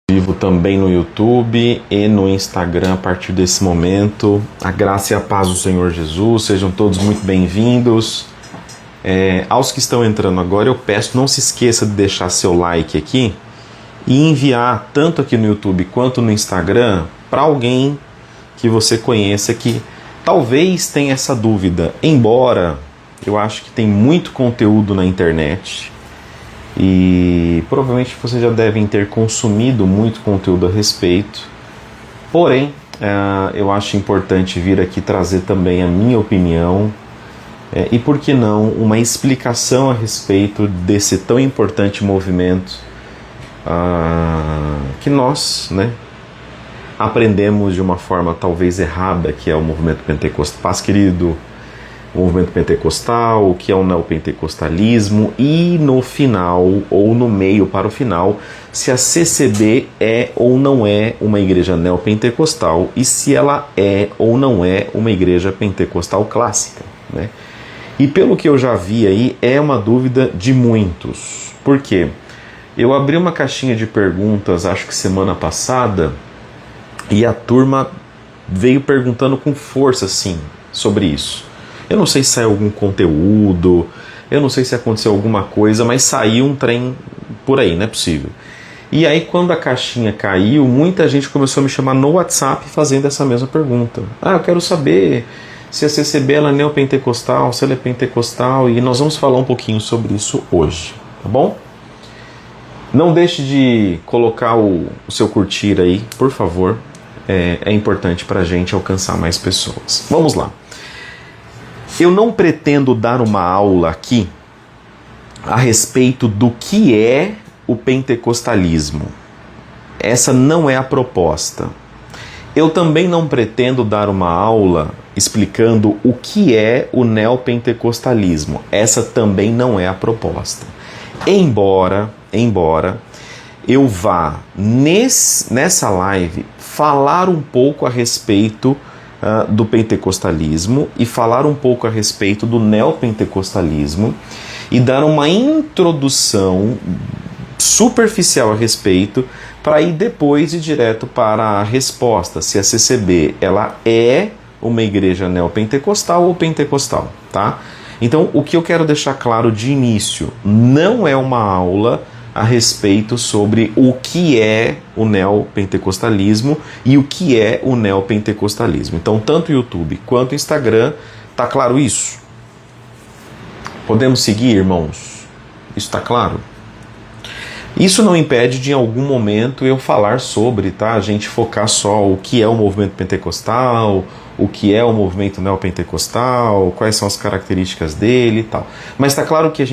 Vivo também no YouTube e no Instagram a partir desse momento. A graça e a paz do Senhor Jesus, sejam todos muito bem-vindos. Aos que estão entrando agora, eu peço, não se esqueça de deixar seu like aqui e enviar tanto aqui no YouTube quanto no Instagram para alguém que você conheça que talvez tenha essa dúvida, embora eu acho que tem muito conteúdo na internet e provavelmente vocês já devem ter consumido muito conteúdo a respeito, porém eu acho importante vir aqui trazer também a minha opinião e, por que não, uma explicação a respeito desse tão importante movimento que nós, aprendemos de uma forma talvez errada, que é o movimento pentecostal. Paz, querido, o movimento pentecostal, o que é o neopentecostalismo, e no final, ou no meio para o final, se a CCB é ou não é uma igreja neopentecostal e se ela é ou não é uma igreja pentecostal clássica, E pelo que eu já vi aí, é uma dúvida de muitos. Por quê? Eu abri uma caixinha de perguntas, acho que semana passada, e a turma veio perguntando com força, sim, sobre isso. Eu não sei se saiu algum conteúdo, eu não sei se aconteceu alguma coisa, mas saiu um trem por aí, não é possível. E aí, quando a caixinha caiu, muita gente começou a me chamar no WhatsApp fazendo essa mesma pergunta. Eu quero saber se a CCB ela é neopentecostal, se ela é pentecostal, e nós vamos falar um pouquinho sobre isso hoje, tá bom? Não deixe de colocar o seu curtir aí, por favor. É importante para a gente alcançar mais pessoas. Vamos lá. Eu não pretendo dar uma aula aqui a respeito do que é o pentecostalismo. Essa não é a proposta. Eu também não pretendo dar uma aula explicando o que é o neopentecostalismo. Essa também não é a proposta. Embora eu vá nessa live falar um pouco a respeito do pentecostalismo e falar um pouco a respeito do neopentecostalismo e dar uma introdução superficial a respeito para ir depois ir direto para a resposta, se a CCB ela é uma igreja neopentecostal ou pentecostal, tá? Então, o que eu quero deixar claro de início, não é uma aula a respeito sobre o que é o neopentecostalismo e o que é o neopentecostalismo. Então, tanto o YouTube quanto o Instagram, tá claro isso? Podemos seguir, irmãos? Isso está claro? Isso não impede de, em algum momento, eu falar sobre, tá? A gente focar só o que é o movimento pentecostal, o que é o movimento neopentecostal, quais são as características dele e tal. Mas está claro que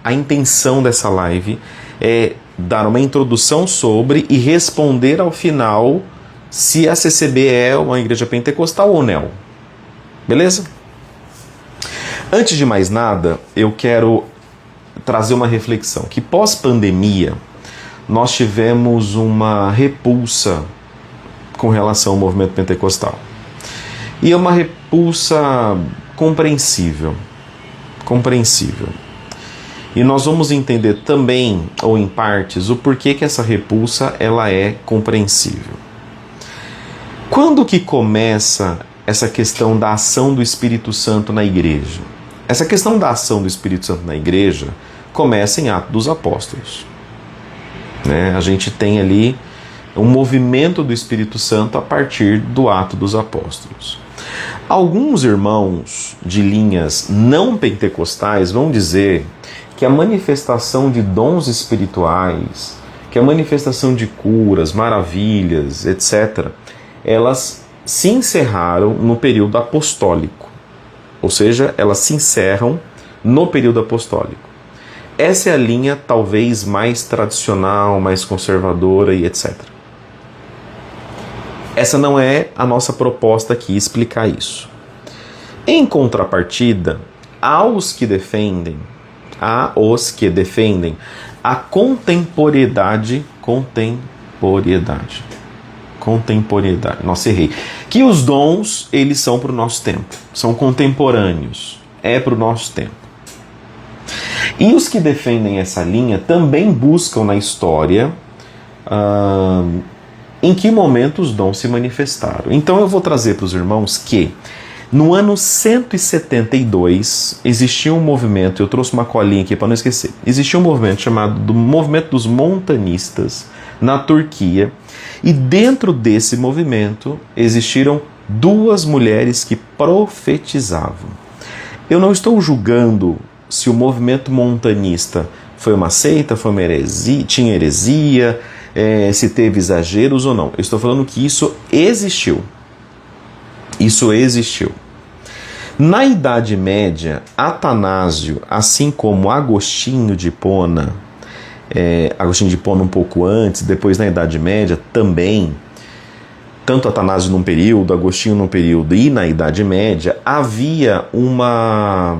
a intenção dessa live é dar uma introdução sobre e responder ao final se a CCB é uma igreja pentecostal ou não. Beleza? Antes de mais nada, eu quero trazer uma reflexão, que pós-pandemia nós tivemos uma repulsa com relação ao movimento pentecostal. E é uma repulsa compreensível. E nós vamos entender também, ou em partes, o porquê que essa repulsa ela é compreensível. Quando que começa essa questão da ação do Espírito Santo na igreja? Essa questão da ação do Espírito Santo na igreja começa em Atos dos Apóstolos. A gente tem ali um movimento do Espírito Santo a partir do Ato dos Apóstolos. Alguns irmãos de linhas não pentecostais vão dizer que a manifestação de dons espirituais, que a manifestação de curas, maravilhas, etc., elas se encerraram no período apostólico. Ou seja, elas se encerram no período apostólico. Essa é a linha talvez mais tradicional, mais conservadora e etc. Essa não é a nossa proposta aqui, explicar isso. Em contrapartida, há os que defendem a contemporaneidade, nossa, errei, que os dons, eles são para o nosso tempo, são contemporâneos, é para o nosso tempo. E os que defendem essa linha também buscam na história em que momento os dons se manifestaram. Então eu vou trazer para os irmãos que no ano 172 existia um movimento, eu trouxe uma colinha aqui para não esquecer, existia um movimento chamado do Movimento dos Montanistas na Turquia, e dentro desse movimento existiram duas mulheres que profetizavam. Eu não estou julgando se o movimento montanista foi uma seita, foi uma heresia, tinha heresia, se teve exageros ou não. Eu estou falando que isso existiu. Isso existiu. Na Idade Média, Atanásio, assim como Agostinho de Hipona, Agostinho de Hipona um pouco antes, depois na Idade Média também, tanto Atanásio num período, Agostinho num período e na Idade Média, havia uma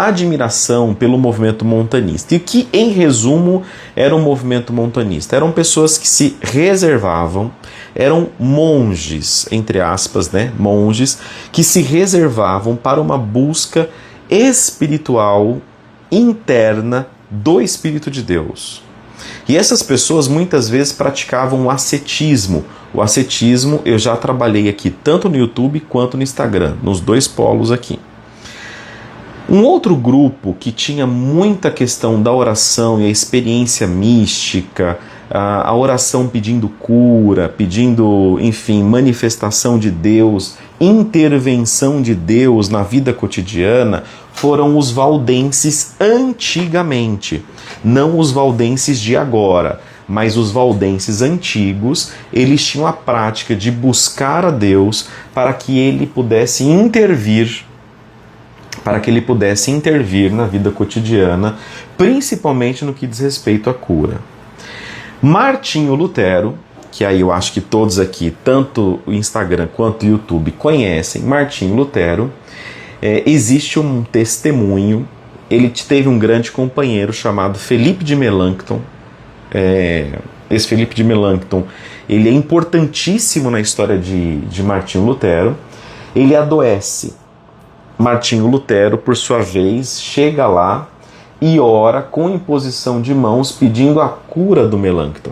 admiração pelo movimento montanista. E que, em resumo, era um movimento montanista? Eram pessoas que se reservavam, eram monges, entre aspas, né? Monges, que se reservavam para uma busca espiritual interna do Espírito de Deus. E essas pessoas muitas vezes praticavam o ascetismo. O ascetismo eu já trabalhei aqui tanto no YouTube quanto no Instagram, nos dois polos aqui. Um outro grupo que tinha muita questão da oração e a experiência mística, a oração pedindo cura, pedindo, enfim, manifestação de Deus, intervenção de Deus na vida cotidiana, foram os valdenses antigamente, não os valdenses de agora, mas os valdenses antigos. Eles tinham a prática de buscar a Deus para que ele pudesse intervir na vida cotidiana, principalmente no que diz respeito à cura. Martinho Lutero, que aí eu acho que todos aqui, tanto o Instagram quanto o YouTube, conhecem Martinho Lutero, existe um testemunho. Ele teve um grande companheiro chamado Felipe de Melanchthon. Esse Felipe de Melanchthon, ele é importantíssimo na história de Martinho Lutero. Ele adoece. Martinho Lutero, por sua vez, chega lá e ora com imposição de mãos pedindo a cura do Melanchthon.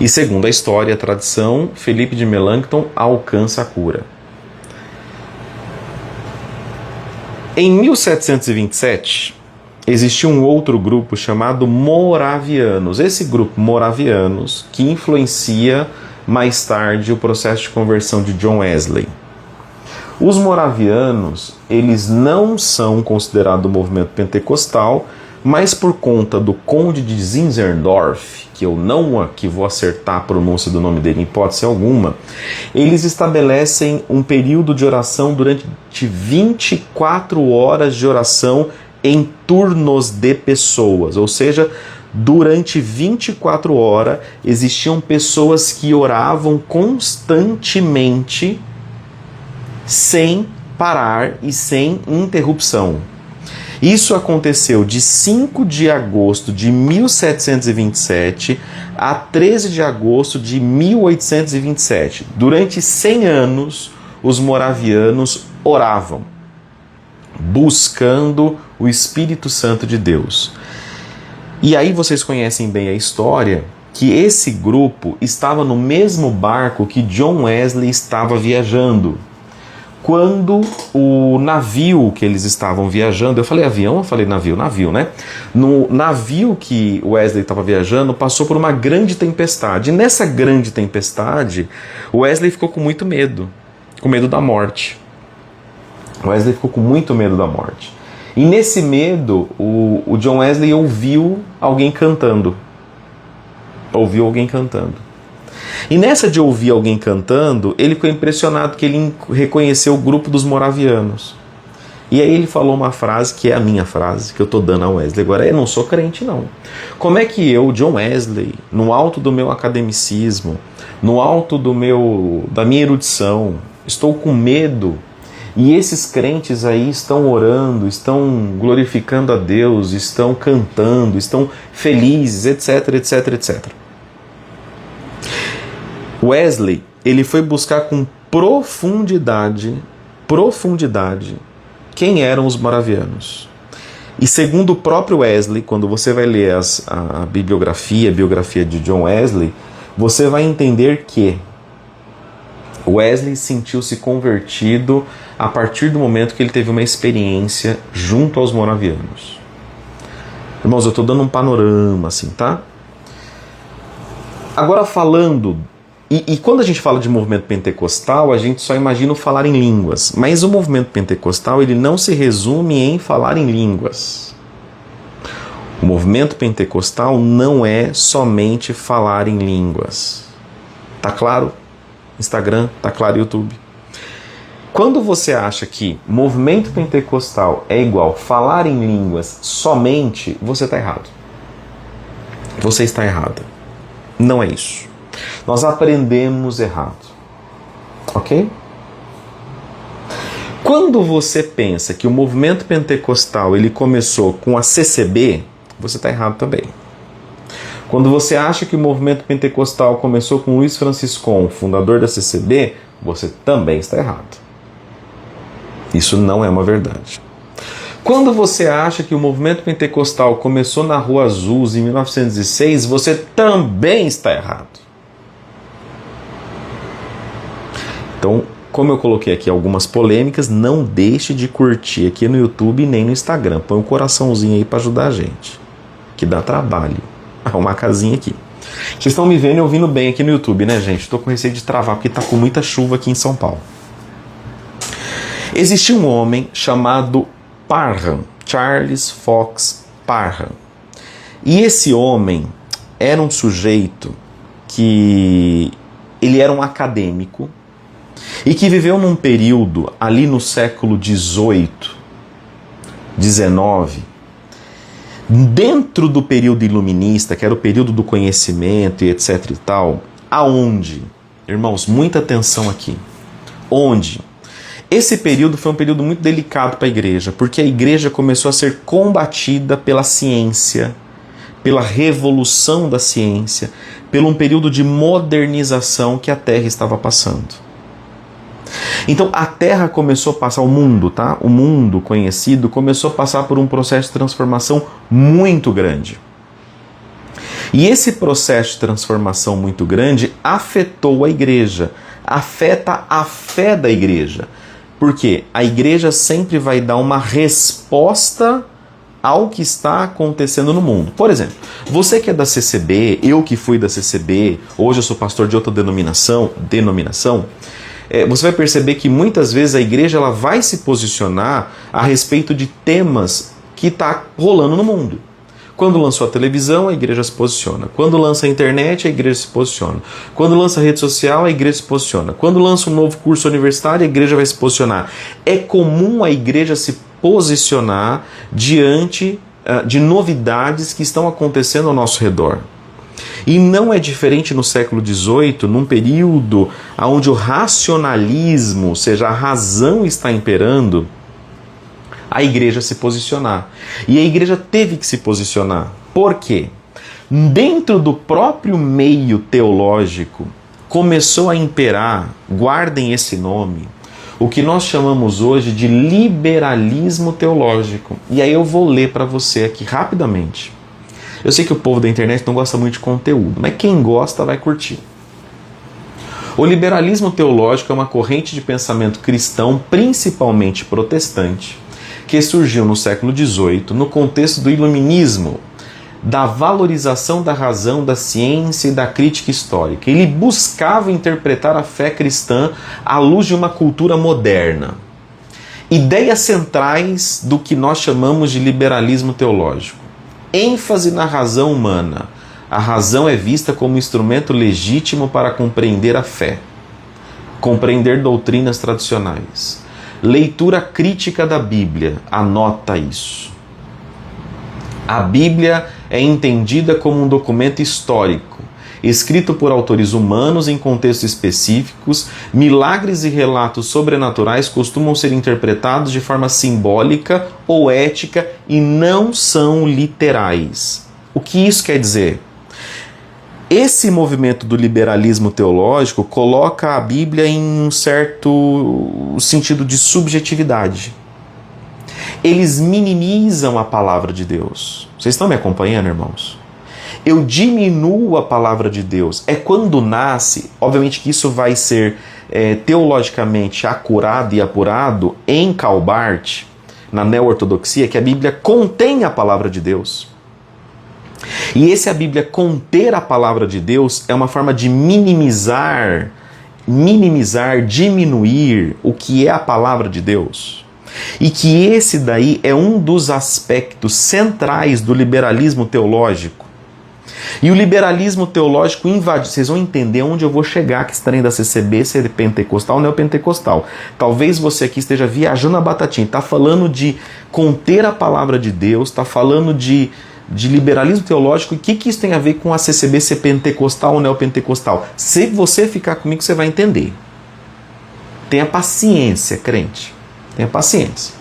E segundo a história e a tradição, Felipe de Melanchthon alcança a cura. Em 1727, existia um outro grupo chamado Moravianos. Esse grupo Moravianos que influencia mais tarde o processo de conversão de John Wesley. Os moravianos, eles não são considerados do movimento pentecostal, mas por conta do conde de Zinzendorf, que eu não aqui vou acertar a pronúncia do nome dele em hipótese alguma, eles estabelecem um período de oração durante 24 horas de oração em turnos de pessoas, ou seja, durante 24 horas existiam pessoas que oravam constantemente, sem parar e sem interrupção. Isso aconteceu de 5 de agosto de 1727 a 13 de agosto de 1827. Durante 100 anos, os moravianos oravam, buscando o Espírito Santo de Deus. E aí vocês conhecem bem a história, que esse grupo estava no mesmo barco que John Wesley estava viajando. Quando o navio que eles estavam viajando, eu falei avião, eu falei navio, né? No navio que Wesley estava viajando, passou por uma grande tempestade. E nessa grande tempestade, Wesley ficou com muito medo, com medo da morte. Wesley ficou com muito medo da morte. E nesse medo, o John Wesley ouviu alguém cantando. E nessa de ouvir alguém cantando, ele ficou impressionado que ele reconheceu o grupo dos moravianos. E aí ele falou uma frase que é a minha frase, que eu estou dando a Wesley. Agora, eu não sou crente, não. Como é que eu, John Wesley, no alto do meu academicismo, no alto da minha erudição, estou com medo, e esses crentes aí estão orando, estão glorificando a Deus, estão cantando, estão felizes, etc, etc, etc. Wesley, ele foi buscar com profundidade, quem eram os moravianos. E segundo o próprio Wesley, quando você vai ler a biografia de John Wesley, você vai entender que Wesley sentiu-se convertido a partir do momento que ele teve uma experiência junto aos moravianos. Irmãos, eu estou dando um panorama assim, tá? Agora falando... E quando a gente fala de movimento pentecostal, a gente só imagina o falar em línguas. Mas o movimento pentecostal, ele não se resume em falar em línguas. O movimento pentecostal não é somente falar em línguas. Tá claro? Instagram, tá claro, YouTube. Quando você acha que movimento pentecostal é igual falar em línguas somente, você está errado. Você está errado. Não é isso. Nós aprendemos errado. Ok? Quando você pensa que o movimento pentecostal ele começou com a CCB, você está errado também. Quando você acha que o movimento pentecostal começou com Luiz Franciscon, fundador da CCB, você também está errado. Isso não é uma verdade. Quando você acha que o movimento pentecostal começou na Rua Azul em 1906, você também está errado. Então, como eu coloquei aqui algumas polêmicas, não deixe de curtir aqui no YouTube nem no Instagram. Põe um coraçãozinho aí para ajudar a gente, que dá trabalho. Arrumar a casinha aqui. Vocês estão me vendo e ouvindo bem aqui no YouTube, né, gente? Estou com receio de travar porque está com muita chuva aqui em São Paulo. Existia um homem chamado Parham, Charles Fox Parham. E esse homem era um sujeito que ele era um acadêmico e que viveu num período ali no século XVIII, XIX, dentro do período iluminista, que era o período do conhecimento e etc e tal, aonde, irmãos, muita atenção aqui, onde esse período foi um período muito delicado para a igreja, porque a igreja começou a ser combatida pela ciência, pela revolução da ciência, pelo um período de modernização que a Terra estava passando. Então a Terra começou a passar, o mundo, tá? O mundo conhecido começou a passar por um processo de transformação muito grande. E esse processo de transformação muito grande afetou a igreja, afeta a fé da igreja. Porque a igreja sempre vai dar uma resposta ao que está acontecendo no mundo. Por exemplo, você que é da CCB, eu que fui da CCB, hoje eu sou pastor de outra denominação, você vai perceber que muitas vezes a igreja ela vai se posicionar a respeito de temas que está rolando no mundo. Quando lançou a televisão, a igreja se posiciona. Quando lança a internet, a igreja se posiciona. Quando lança a rede social, a igreja se posiciona. Quando lança um novo curso universitário, a igreja vai se posicionar. É comum a igreja se posicionar diante de novidades que estão acontecendo ao nosso redor. E não é diferente no século XVIII, num período onde o racionalismo, ou seja, a razão está imperando, a igreja se posicionar. E a igreja teve que se posicionar. Por quê? Dentro do próprio meio teológico, começou a imperar, guardem esse nome, o que nós chamamos hoje de liberalismo teológico. E aí eu vou ler para você aqui rapidamente. Eu sei que o povo da internet não gosta muito de conteúdo, mas quem gosta vai curtir. O liberalismo teológico é uma corrente de pensamento cristão, principalmente protestante, que surgiu no século XVIII, no contexto do iluminismo, da valorização da razão, da ciência e da crítica histórica. Ele buscava interpretar a fé cristã à luz de uma cultura moderna. Ideias centrais do que nós chamamos de liberalismo teológico. ênfase na razão humana. A razão é vista como instrumento legítimo para compreender a fé, compreender doutrinas tradicionais. Leitura crítica da Bíblia, anota isso. A Bíblia é entendida como um documento histórico, escrito por autores humanos em contextos específicos. Milagres e relatos sobrenaturais costumam ser interpretados de forma simbólica ou ética e não são literais. O que isso quer dizer? Esse movimento do liberalismo teológico coloca a Bíblia em um certo sentido de subjetividade. Eles minimizam a palavra de Deus. Vocês estão me acompanhando, irmãos? Eu diminuo a palavra de Deus. É quando nasce, obviamente que isso vai ser teologicamente acurado e apurado em Calbart, na neo-ortodoxia, que a Bíblia contém a palavra de Deus. E a Bíblia conter a palavra de Deus é uma forma de minimizar, diminuir o que é a palavra de Deus. E que esse daí é um dos aspectos centrais do liberalismo teológico. E o liberalismo teológico invade. Vocês vão entender onde eu vou chegar, que estarem da CCB, se é pentecostal ou neopentecostal. Talvez você aqui esteja viajando a batatinha, está falando de conter a palavra de Deus, está falando de liberalismo teológico. E o que isso tem a ver com a CCB ser pentecostal ou neopentecostal? Se você ficar comigo, você vai entender. Tenha paciência, crente. Tenha paciência.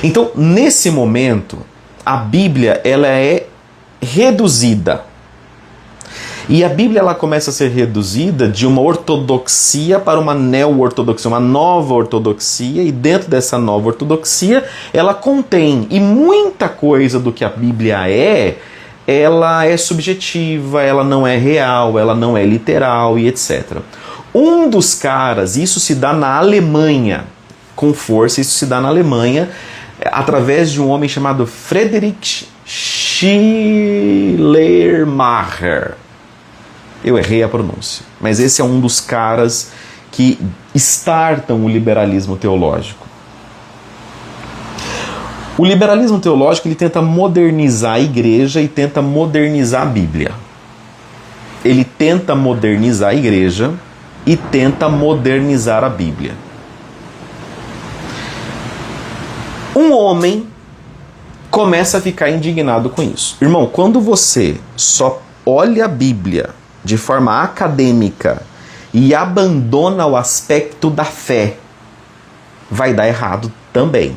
Então, nesse momento, a Bíblia ela é reduzida. E a Bíblia ela começa a ser reduzida de uma ortodoxia para uma neo-ortodoxia, uma nova ortodoxia, e dentro dessa nova ortodoxia ela contém, e muita coisa do que a Bíblia ela é subjetiva, ela não é real, ela não é literal e etc. Um dos caras, isso se dá na Alemanha, com força, isso se dá na Alemanha, através de um homem chamado Friedrich Schleiermacher. Eu errei a pronúncia, mas esse é um dos caras que startam o liberalismo teológico. O liberalismo teológico ele tenta modernizar a igreja e tenta modernizar a Bíblia. Ele tenta modernizar a igreja e tenta modernizar a Bíblia. Um homem começa a ficar indignado com isso. Irmão, quando você só olha a Bíblia de forma acadêmica e abandona o aspecto da fé, vai dar errado também.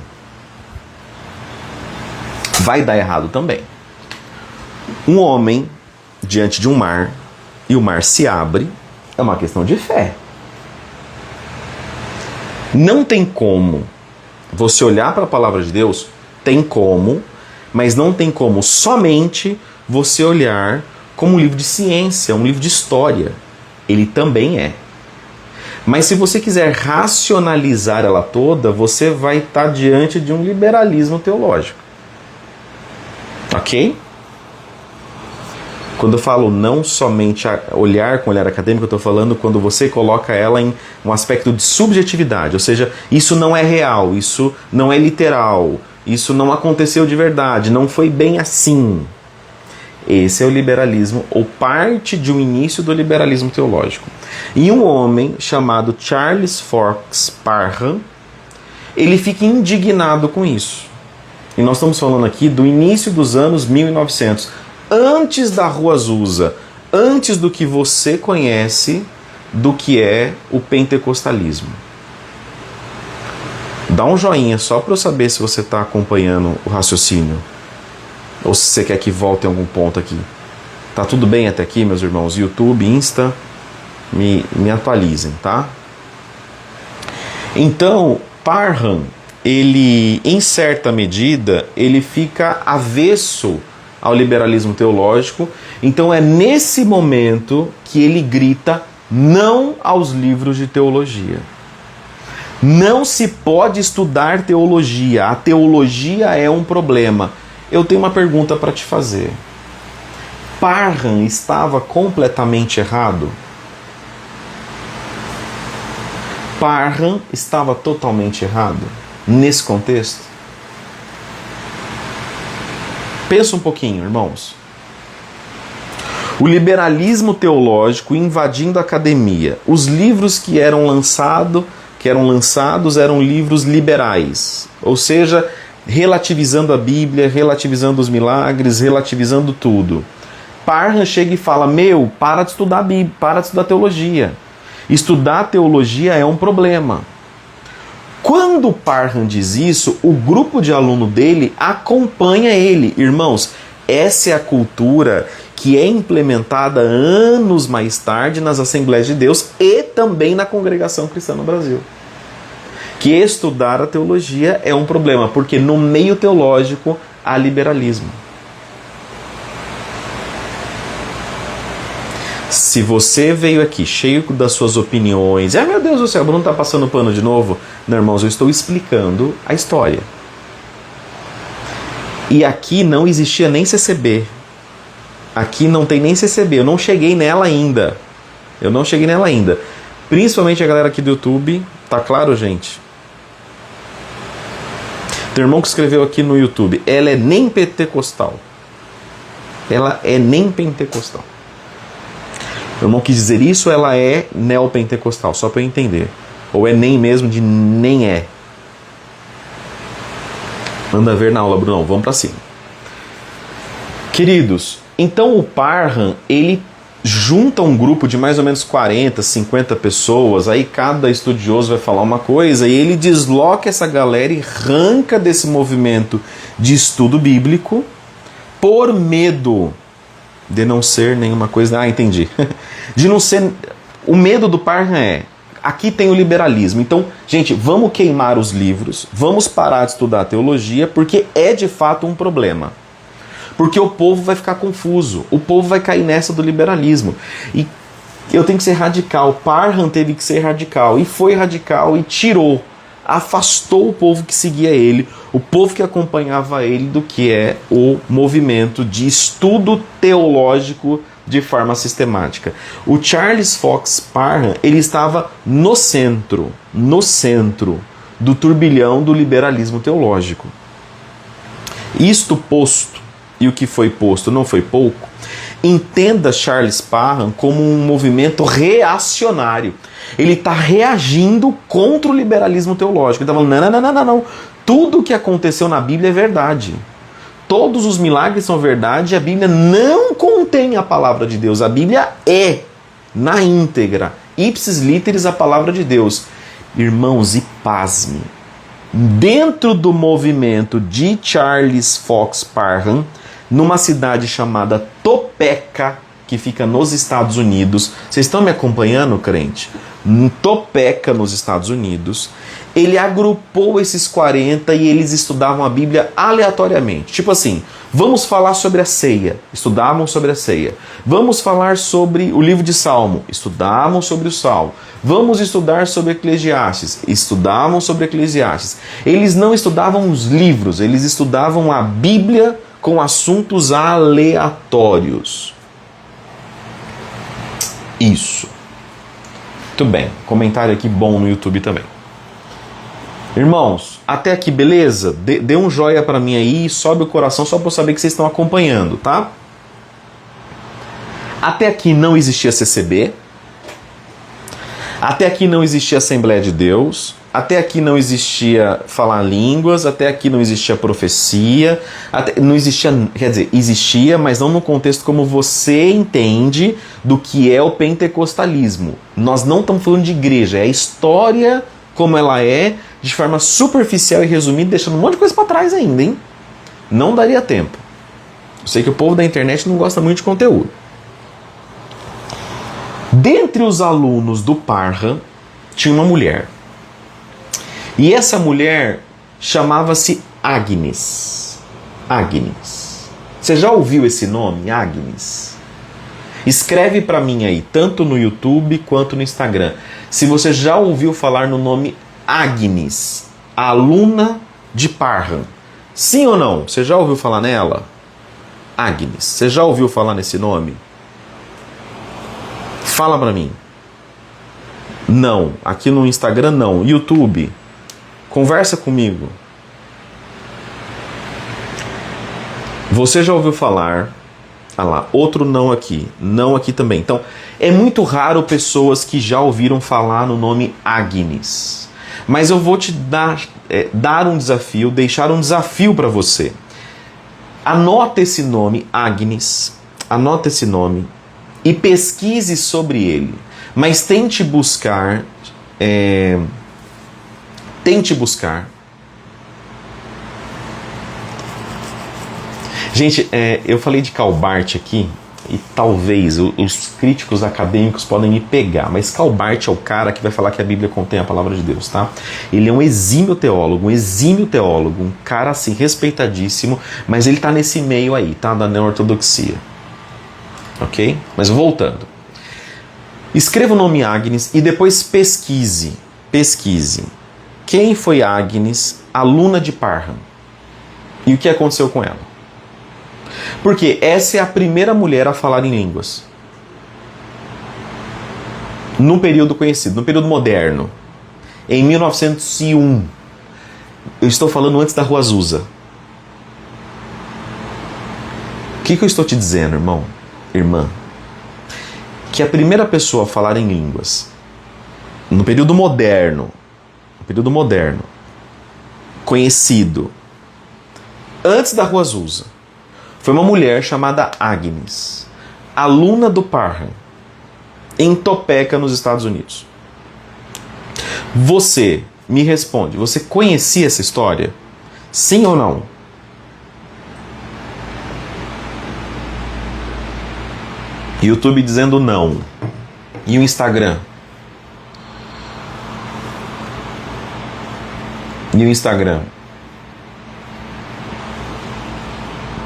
Vai dar errado também. Um homem diante de um mar e o mar se abre, é uma questão de fé. Não tem como você olhar para a palavra de Deus, tem como, mas não tem como somente você olhar como um livro de ciência, um livro de história. Ele também é. Mas se você quiser racionalizar ela toda, você vai estar diante de um liberalismo teológico. Ok? Quando eu falo não somente olhar com olhar acadêmico, eu estou falando quando você coloca ela em um aspecto de subjetividade. Ou seja, isso não é real, isso não é literal, isso não aconteceu de verdade, não foi bem assim. Esse é o liberalismo, ou parte de um início do liberalismo teológico. E um homem chamado Charles Fox Parham, ele fica indignado com isso. E nós estamos falando aqui do início dos anos 1900, antes da Rua Azusa, antes do que você conhece do que é o pentecostalismo. Dá um joinha só para eu saber se você está acompanhando o raciocínio. Ou se você quer que volte em algum ponto aqui. Tá tudo bem até aqui, meus irmãos? YouTube, Insta, me atualizem, tá? Então, Parham, ele, em certa medida, ele fica avesso ao liberalismo teológico. Então é nesse momento que ele grita não aos livros de teologia. Não se pode estudar teologia. A teologia é um problema. Eu tenho uma pergunta para te fazer. Parham estava completamente errado? Parham estava totalmente errado nesse contexto? Pensa um pouquinho, irmãos. O liberalismo teológico invadindo a academia. Os livros que eram lançados eram livros liberais. Ou seja, relativizando a Bíblia, relativizando os milagres, relativizando tudo. Parham chega e fala, para de estudar a Bíblia, para de estudar teologia. Estudar teologia é um problema. Quando Parham diz isso, o grupo de aluno dele acompanha ele. Irmãos, essa é a cultura que é implementada anos mais tarde nas Assembleias de Deus e também na congregação cristã no Brasil. que estudar a teologia é um problema, porque no meio teológico há liberalismo. Se você veio aqui cheio das suas opiniões, meu Deus do céu, o Bruno está passando pano de novo. Não, irmãos, eu estou explicando a história. E aqui não existia nem CCB. Aqui não tem nem CCB, eu não cheguei nela ainda. Principalmente a galera aqui do YouTube, tá claro, gente? Tem um irmão que escreveu aqui no YouTube, ela é nem pentecostal. O irmão quis dizer isso, ela é neopentecostal, só para eu entender. Ou é nem mesmo de nem é. Manda ver na aula, Brunão, vamos para cima. Queridos, então o Parham, ele junta um grupo de mais ou menos 40, 50 pessoas, aí cada estudioso vai falar uma coisa, e ele desloca essa galera e arranca desse movimento de estudo bíblico por medo de não ser nenhuma coisa... entendi. De não ser... O medo do Parham é... Aqui tem o liberalismo. Então, gente, vamos queimar os livros, vamos parar de estudar teologia, porque é de fato um problema. Porque o povo vai ficar confuso, o povo vai cair nessa do liberalismo. E eu tenho que ser radical. Parham teve que ser radical, e foi radical e tirou, afastou o povo que seguia ele, o povo que acompanhava ele do que é o movimento de estudo teológico de forma sistemática. O Charles Fox Parham, ele estava no centro do turbilhão do liberalismo teológico. Isto posto, e o que foi posto não foi pouco, entenda Charles Parham como um movimento reacionário. Ele está reagindo contra o liberalismo teológico. Ele está falando, não. Tudo o que aconteceu na Bíblia é verdade. Todos os milagres são verdade. A Bíblia não contém a palavra de Deus. A Bíblia é, na íntegra, ipsis literis, a palavra de Deus. Irmãos, e pasme, dentro do movimento de Charles Fox Parham, numa cidade chamada Topeka, que fica nos Estados Unidos. Vocês estão me acompanhando, crente? Em Topeka, nos Estados Unidos, ele agrupou esses 40 e eles estudavam a Bíblia aleatoriamente. Tipo assim, vamos falar sobre a ceia. Estudavam sobre a ceia. Vamos falar sobre o livro de Salmo. Estudavam sobre o Salmo. Vamos estudar sobre Eclesiastes. Estudavam sobre Eclesiastes. Eles não estudavam os livros, eles estudavam a Bíblia com assuntos aleatórios. Isso. Muito bem. Comentário aqui bom no YouTube também. Irmãos, até aqui beleza? Dê um joia para mim aí, sobe o coração só para eu saber que vocês estão acompanhando, tá? Até aqui não existia CCB. Até aqui não existia Assembleia de Deus. Até aqui não existia falar línguas. Até aqui não existia profecia. Não existia, quer dizer, existia, mas não no contexto como você entende do que é o pentecostalismo. Nós não estamos falando de igreja, é a história como ela é, de forma superficial e resumida, deixando um monte de coisa para trás ainda, hein? Não daria tempo. Eu sei que o povo da internet não gosta muito de conteúdo. Dentre os alunos do Parham, tinha uma mulher. E essa mulher chamava-se Agnes. Agnes. Você já ouviu esse nome, Agnes? Escreve para mim aí, tanto no YouTube quanto no Instagram, se você já ouviu falar no nome Agnes, aluna de Parham. Sim ou não? Você já ouviu falar nela? Agnes. Você já ouviu falar nesse nome? Fala pra mim. Não. Aqui no Instagram não. YouTube. Conversa comigo. Você já ouviu falar? Ah lá, outro não aqui. Não aqui também. Então, é muito raro pessoas que já ouviram falar no nome Agnes. Mas eu vou te dar um desafio, deixar um desafio para você. Anota esse nome, Agnes. Anota esse nome e pesquise sobre ele. Mas tente buscar. Gente, eu falei de Calbart aqui. e talvez os críticos acadêmicos podem me pegar, mas Karl Barth é o cara que vai falar que a Bíblia contém a palavra de Deus, tá? Ele é um exímio teólogo, um cara assim respeitadíssimo, mas ele tá nesse meio aí, tá? Da neo-ortodoxia. Ok? Mas voltando. Escreva o nome Agnes e depois pesquise. Quem foi Agnes, aluna de Parham? E o que aconteceu com ela? Porque essa é a primeira mulher a falar em línguas. No período conhecido, no período moderno. Em 1901. Eu estou falando antes da Rua Azusa. O que eu estou te dizendo, irmão? Irmã? Que a primeira pessoa a falar em línguas, no período moderno, conhecido, antes da Rua Azusa, foi uma mulher chamada Agnes, aluna do Parham, em Topeka, nos Estados Unidos. Você me responde, você conhecia essa história? Sim ou não? YouTube dizendo não. E o Instagram?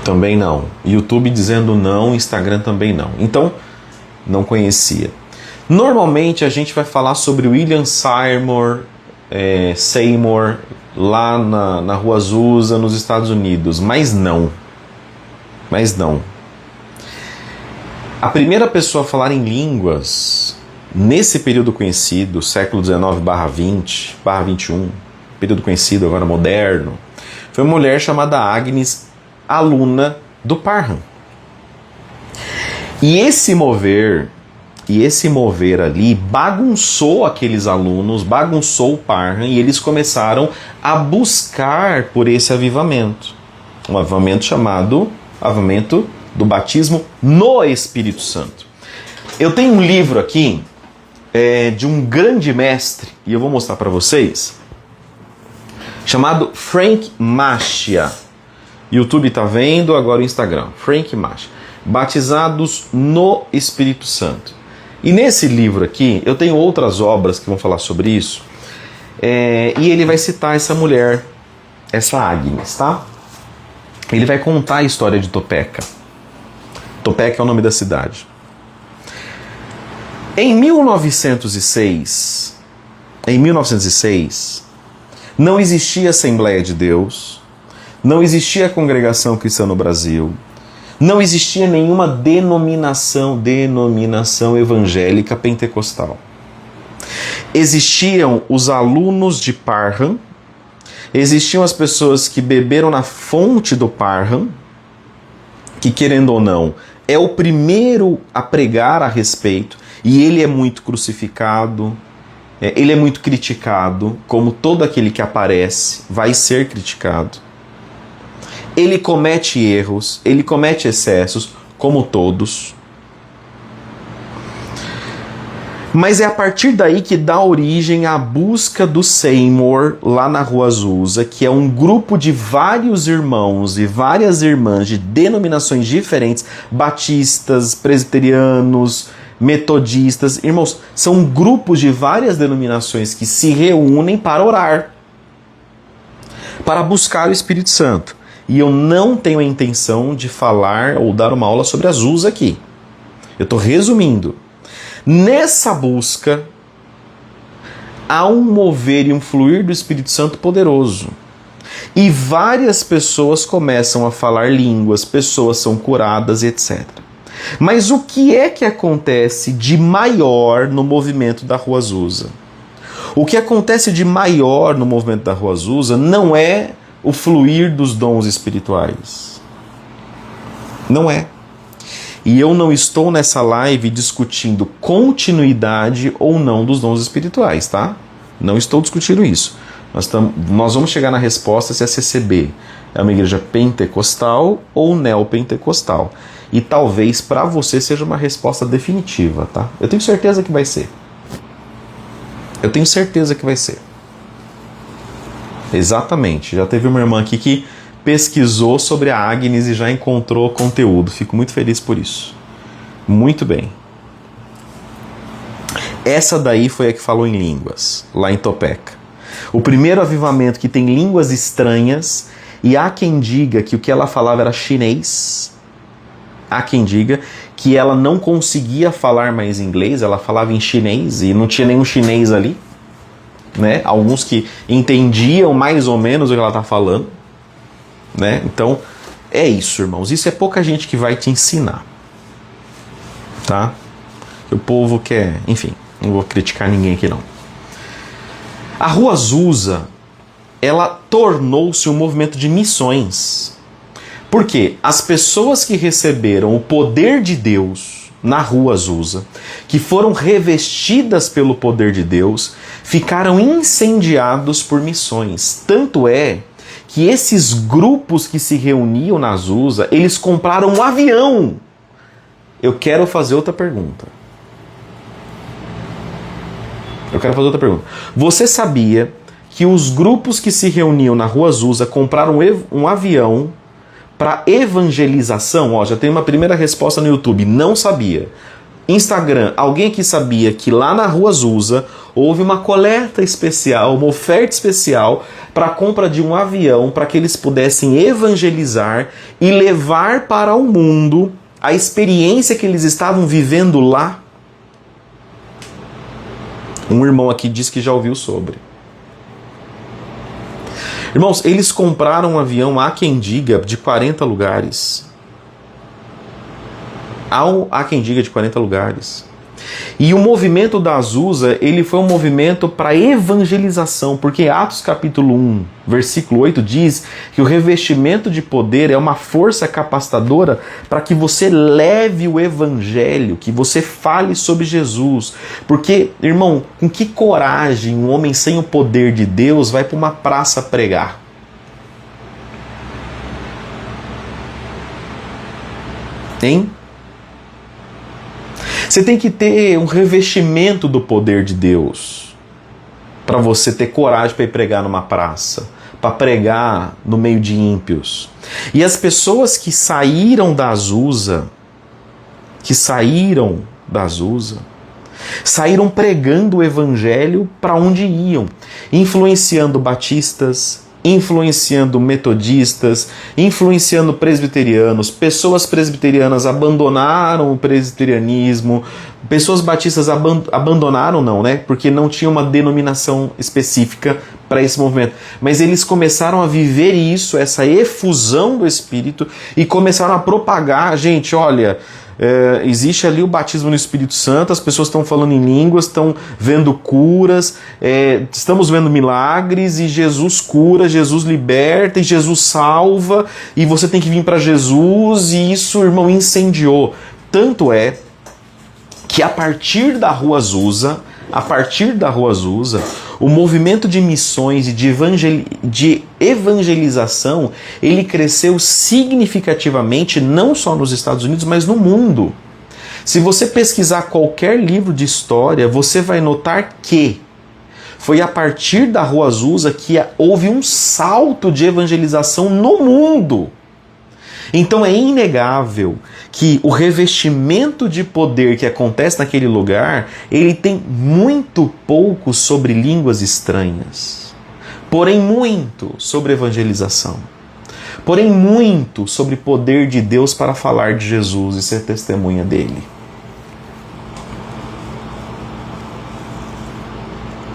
Também não. YouTube dizendo não, Instagram também não. Então, não conhecia. Normalmente a gente vai falar sobre William Seymour lá na Rua Azusa, nos Estados Unidos, mas não. A primeira pessoa a falar em línguas nesse período conhecido, século XIX/XX, /XXI, período conhecido agora moderno, foi uma mulher chamada Agnes, aluna do Parham. E esse mover ali bagunçou aqueles alunos, bagunçou o Parham, e eles começaram a buscar por esse avivamento. Um avivamento chamado avivamento do batismo no Espírito Santo. Eu tenho um livro aqui de um grande mestre, e eu vou mostrar para vocês, chamado Frank Machia. YouTube tá vendo, agora o Instagram. Frank Machia. Batizados no Espírito Santo. E nesse livro aqui, eu tenho outras obras que vão falar sobre isso, e ele vai citar essa mulher, essa Agnes, tá? Ele vai contar a história de Topeka. Topeka é o nome da cidade. Em 1906, não existia Assembleia de Deus, não existia Congregação Cristã no Brasil, não existia nenhuma denominação evangélica pentecostal. Existiam os alunos de Parham, existiam as pessoas que beberam na fonte do Parham, que, querendo ou não, é o primeiro a pregar a respeito, e ele é muito crucificado, ele é muito criticado, como todo aquele que aparece vai ser criticado. Ele comete erros, ele comete excessos, como todos. Mas é a partir daí que dá origem à busca do Seymour lá na Rua Azusa, que é um grupo de vários irmãos e várias irmãs de denominações diferentes, batistas, presbiterianos, metodistas. Irmãos, são grupos de várias denominações que se reúnem para orar, para buscar o Espírito Santo. E eu não tenho a intenção de falar ou dar uma aula sobre Azusa aqui. Eu estou resumindo. Nessa busca, há um mover e um fluir do Espírito Santo poderoso. E várias pessoas começam a falar línguas, pessoas são curadas, etc. Mas o que é que acontece de maior no movimento da Rua Azusa? O que acontece de maior no movimento da Rua Azusa não é o fluir dos dons espirituais. Não é. E eu não estou nessa live discutindo continuidade ou não dos dons espirituais, tá? Não estou discutindo isso. Nós vamos chegar na resposta se a CCB é uma igreja pentecostal ou neopentecostal. E talvez para você seja uma resposta definitiva, tá? Eu tenho certeza que vai ser. Exatamente. Já teve uma irmã aqui que pesquisou sobre a Agnes e já encontrou conteúdo. Fico muito feliz por isso. Muito bem. Essa daí foi a que falou em línguas, lá em Topeka. O primeiro avivamento que tem línguas estranhas, e há quem diga que o que ela falava era chinês. Há quem diga que ela não conseguia falar mais inglês, ela falava em chinês e não tinha nenhum chinês ali, né? Alguns que entendiam mais ou menos o que ela está falando, né? Então, é isso, irmãos. Isso é pouca gente que vai te ensinar, tá? O povo quer, enfim, não vou criticar ninguém aqui não. A Rua Azusa, ela tornou-se um movimento de missões. Por quê? As pessoas que receberam o poder de Deus na Rua Azusa, que foram revestidas pelo poder de Deus, ficaram incendiados por missões. Tanto é que esses grupos que se reuniam na Azusa, eles compraram um avião. Eu quero fazer outra pergunta. Você sabia que os grupos que se reuniam na Rua Azusa compraram um avião para evangelização? Ó, já tem uma primeira resposta no YouTube. Não sabia. Instagram, alguém aqui sabia que lá na Rua Azusa houve uma coleta especial, uma oferta especial para a compra de um avião para que eles pudessem evangelizar e levar para o mundo a experiência que eles estavam vivendo lá? Um irmão aqui disse que já ouviu sobre. Irmãos, eles compraram um avião, há quem diga, de 40 lugares. Há quem diga de 40 lugares. E o movimento da Azusa, ele foi um movimento para evangelização, porque Atos capítulo 1, versículo 8 diz que o revestimento de poder é uma força capacitadora para que você leve o evangelho, que você fale sobre Jesus. Porque, irmão, com que coragem um homem sem o poder de Deus vai para uma praça pregar? Hein? Você tem que ter um revestimento do poder de Deus para você ter coragem para ir pregar numa praça, para pregar no meio de ímpios. E as pessoas que saíram da Azusa, saíram pregando o evangelho para onde iam, influenciando batistas, influenciando metodistas, influenciando presbiterianos. Pessoas presbiterianas abandonaram o presbiterianismo, pessoas batistas abandonaram não, né? Porque não tinha uma denominação específica para esse movimento. Mas eles começaram a viver isso, essa efusão do Espírito, e começaram a propagar. Gente, olha, existe ali o batismo no Espírito Santo, as pessoas estão falando em línguas, estão vendo curas, estamos vendo milagres, e Jesus cura, Jesus liberta, e Jesus salva, e você tem que vir para Jesus, e isso, irmão, incendiou. Tanto é que a partir da Rua Azusa, o movimento de missões e de evangelização, ele cresceu significativamente, não só nos Estados Unidos, mas no mundo. Se você pesquisar qualquer livro de história, você vai notar que foi a partir da Rua Azusa que houve um salto de evangelização no mundo. Então é inegável que o revestimento de poder que acontece naquele lugar, ele tem muito pouco sobre línguas estranhas, porém muito sobre evangelização, porém muito sobre poder de Deus para falar de Jesus e ser testemunha dele.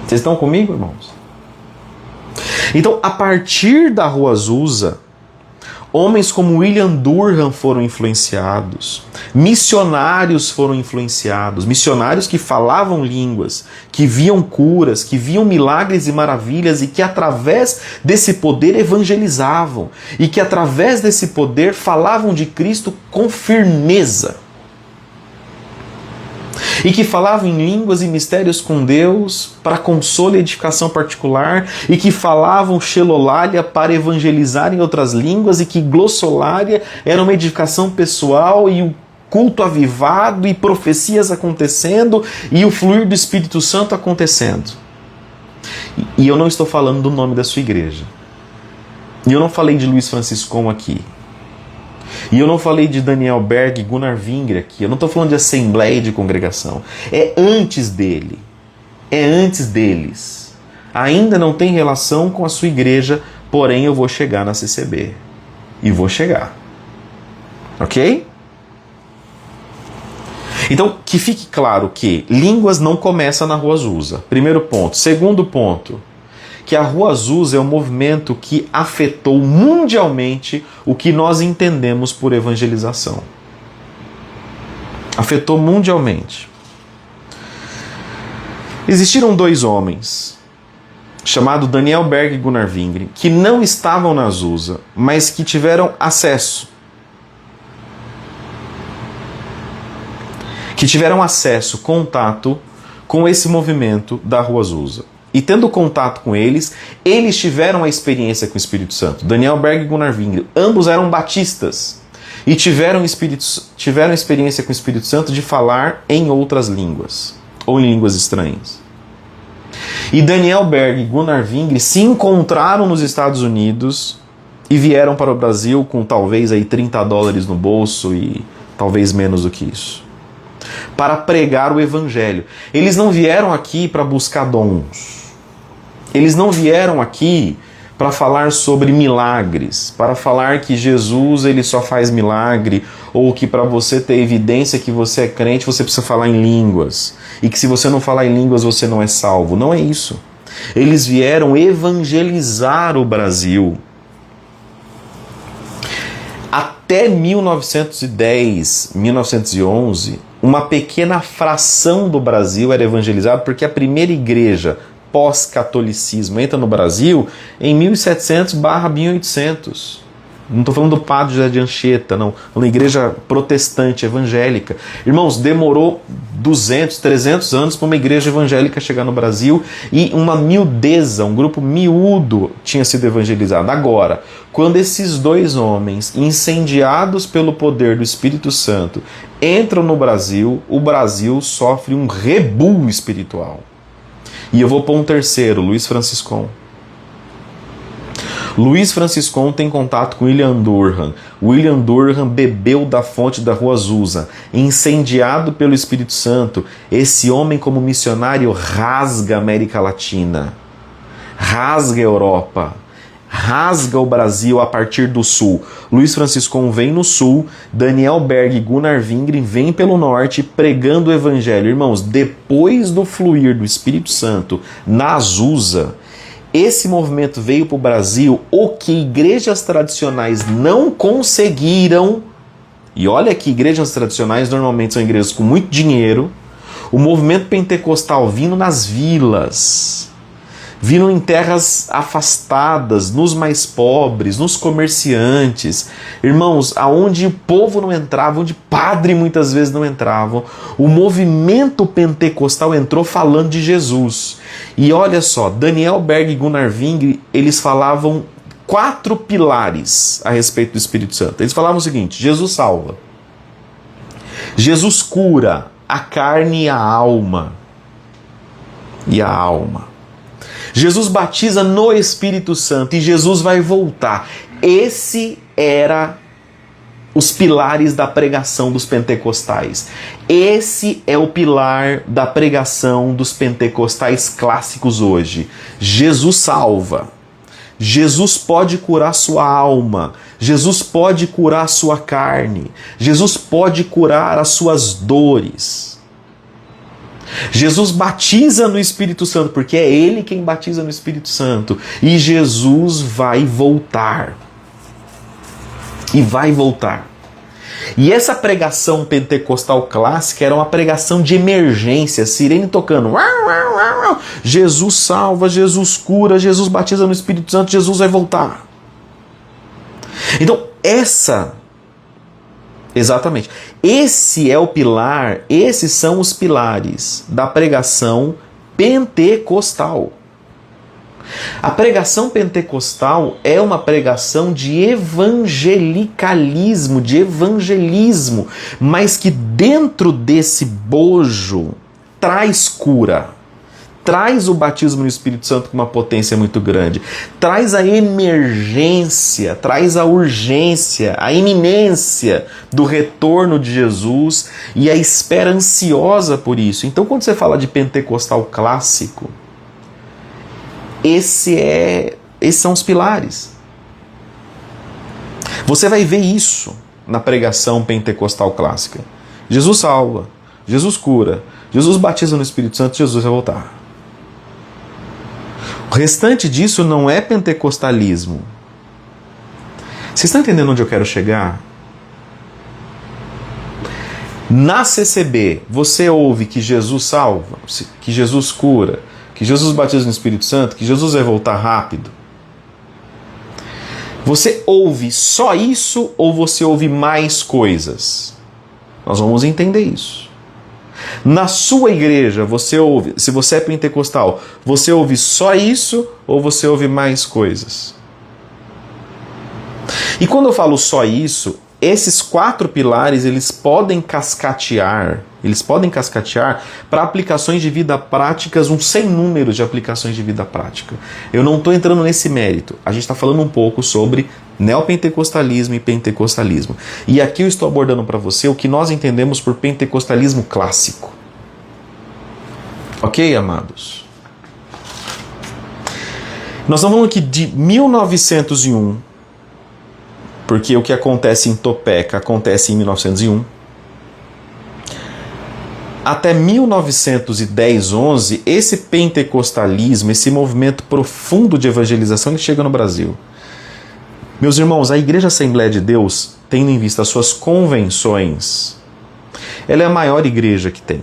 Vocês estão comigo, irmãos? Então, a partir da Rua Azusa, homens como William Durham foram influenciados, missionários foram influenciados, missionários que falavam línguas, que viam curas, que viam milagres e maravilhas, e que através desse poder evangelizavam, e que através desse poder falavam de Cristo com firmeza. E que falavam em línguas e mistérios com Deus para consolo e edificação particular, e que falavam xelolália para evangelizar em outras línguas, e que glossolália era uma edificação pessoal, e o culto avivado, e profecias acontecendo, e o fluir do Espírito Santo acontecendo. E eu não estou falando do nome da sua igreja. E eu não falei de Luiz Franciscon aqui. E eu não falei de Daniel Berg e Gunnar Wingre aqui, eu não estou falando de assembleia e de congregação. É antes dele, é antes deles. Ainda não tem relação com a sua igreja, porém eu vou chegar na CCB. E vou chegar. Ok? Então, que fique claro que línguas não começa na Rua Azusa. Primeiro ponto. Segundo ponto, que a Rua Azusa é um movimento que afetou mundialmente o que nós entendemos por evangelização. Afetou mundialmente. Existiram dois homens, chamados Daniel Berg e Gunnar Wingre, que não estavam na Azusa, mas que tiveram acesso. Contato com esse movimento da Rua Azusa. E tendo contato com eles, eles tiveram a experiência com o Espírito Santo. Daniel Berg e Gunnar Wingre, ambos eram batistas e tiveram experiência com o Espírito Santo de falar em outras línguas, ou em línguas estranhas. E Daniel Berg e Gunnar Wingre se encontraram nos Estados Unidos e vieram para o Brasil com talvez aí $30 no bolso e talvez menos do que isso, para pregar o Evangelho. Eles não vieram aqui para buscar dons. Eles não vieram aqui para falar sobre milagres, para falar que Jesus ele só faz milagre, ou que para você ter evidência que você é crente, você precisa falar em línguas, e que se você não falar em línguas você não é salvo. Não é isso. Eles vieram evangelizar o Brasil. Até 1910, 1911, uma pequena fração do Brasil era evangelizada, porque a primeira igreja pós-catolicismo entra no Brasil em 1700/1800. Não estou falando do Padre José de Anchieta, não. Uma igreja protestante, evangélica. Irmãos, demorou 200, 300 anos para uma igreja evangélica chegar no Brasil, e uma miudeza, um grupo miúdo tinha sido evangelizado. Agora, quando esses dois homens, incendiados pelo poder do Espírito Santo, entram no Brasil, o Brasil sofre um rebuo espiritual. E eu vou pôr um terceiro, Luiz Franciscon. Luiz Franciscon tem contato com William Durham. William Durham bebeu da fonte da Rua Azusa. Incendiado pelo Espírito Santo, esse homem como missionário rasga a América Latina, rasga a Europa, rasga o Brasil a partir do sul. Luiz Franciscon vem no sul, Daniel Berg e Gunnar Wingre vêm pelo norte pregando o Evangelho. Irmãos, depois do fluir do Espírito Santo na Azusa, esse movimento veio para o Brasil, o que igrejas tradicionais não conseguiram. E olha que igrejas tradicionais normalmente são igrejas com muito dinheiro. O movimento pentecostal vindo nas vilas, vindo em terras afastadas, nos mais pobres, nos comerciantes. Irmãos, aonde o povo não entrava, onde padre muitas vezes não entravam, o movimento pentecostal entrou falando de Jesus. E olha só, Daniel Berg e Gunnar Wingre, eles falavam 4 pilares a respeito do Espírito Santo. Eles falavam o seguinte: Jesus salva, Jesus cura a carne e a alma. Jesus batiza no Espírito Santo e Jesus vai voltar. Esse era os pilares da pregação dos pentecostais. Esse é o pilar da pregação dos pentecostais clássicos hoje. Jesus salva. Jesus pode curar sua alma. Jesus pode curar sua carne. Jesus pode curar as suas dores. Jesus batiza no Espírito Santo, porque é Ele quem batiza no Espírito Santo. E Jesus vai voltar. E vai voltar. E essa pregação pentecostal clássica era uma pregação de emergência, sirene tocando. Jesus salva, Jesus cura, Jesus batiza no Espírito Santo, Jesus vai voltar. Então, exatamente, esse é o pilar, esses são os pilares da pregação pentecostal. A pregação pentecostal é uma pregação de evangelicalismo, de evangelismo, mas que dentro desse bojo traz cura, traz o batismo no Espírito Santo com uma potência muito grande, traz a emergência, traz a urgência, a iminência do retorno de Jesus e a espera ansiosa por isso. Então, quando você fala de pentecostal clássico, esses são os pilares. Você vai ver isso na pregação pentecostal clássica. Jesus salva, Jesus cura, Jesus batiza no Espírito Santo, Jesus vai voltar. O restante disso não é pentecostalismo. Vocês estão entendendo onde eu quero chegar? Na CCB, você ouve que Jesus salva, que Jesus cura, que Jesus batiza no Espírito Santo, que Jesus vai voltar rápido. Você ouve só isso ou você ouve mais coisas? Nós vamos entender isso. Na sua igreja, você ouve, se você é pentecostal, você ouve só isso ou você ouve mais coisas? E quando eu falo só isso, esses 4 pilares, eles podem cascatear para aplicações de vida práticas, um sem número de aplicações de vida prática. Eu não estou entrando nesse mérito. A gente está falando um pouco sobre neopentecostalismo e pentecostalismo. E aqui eu estou abordando para você o que nós entendemos por pentecostalismo clássico. Ok, amados? Nós estamos falando aqui de 1901, porque o que acontece em Topeka acontece em 1901. Até 1910, 11, esse pentecostalismo, esse movimento profundo de evangelização, ele chega no Brasil. Meus irmãos, a Igreja Assembleia de Deus, tendo em vista as suas convenções, ela é a maior igreja que tem.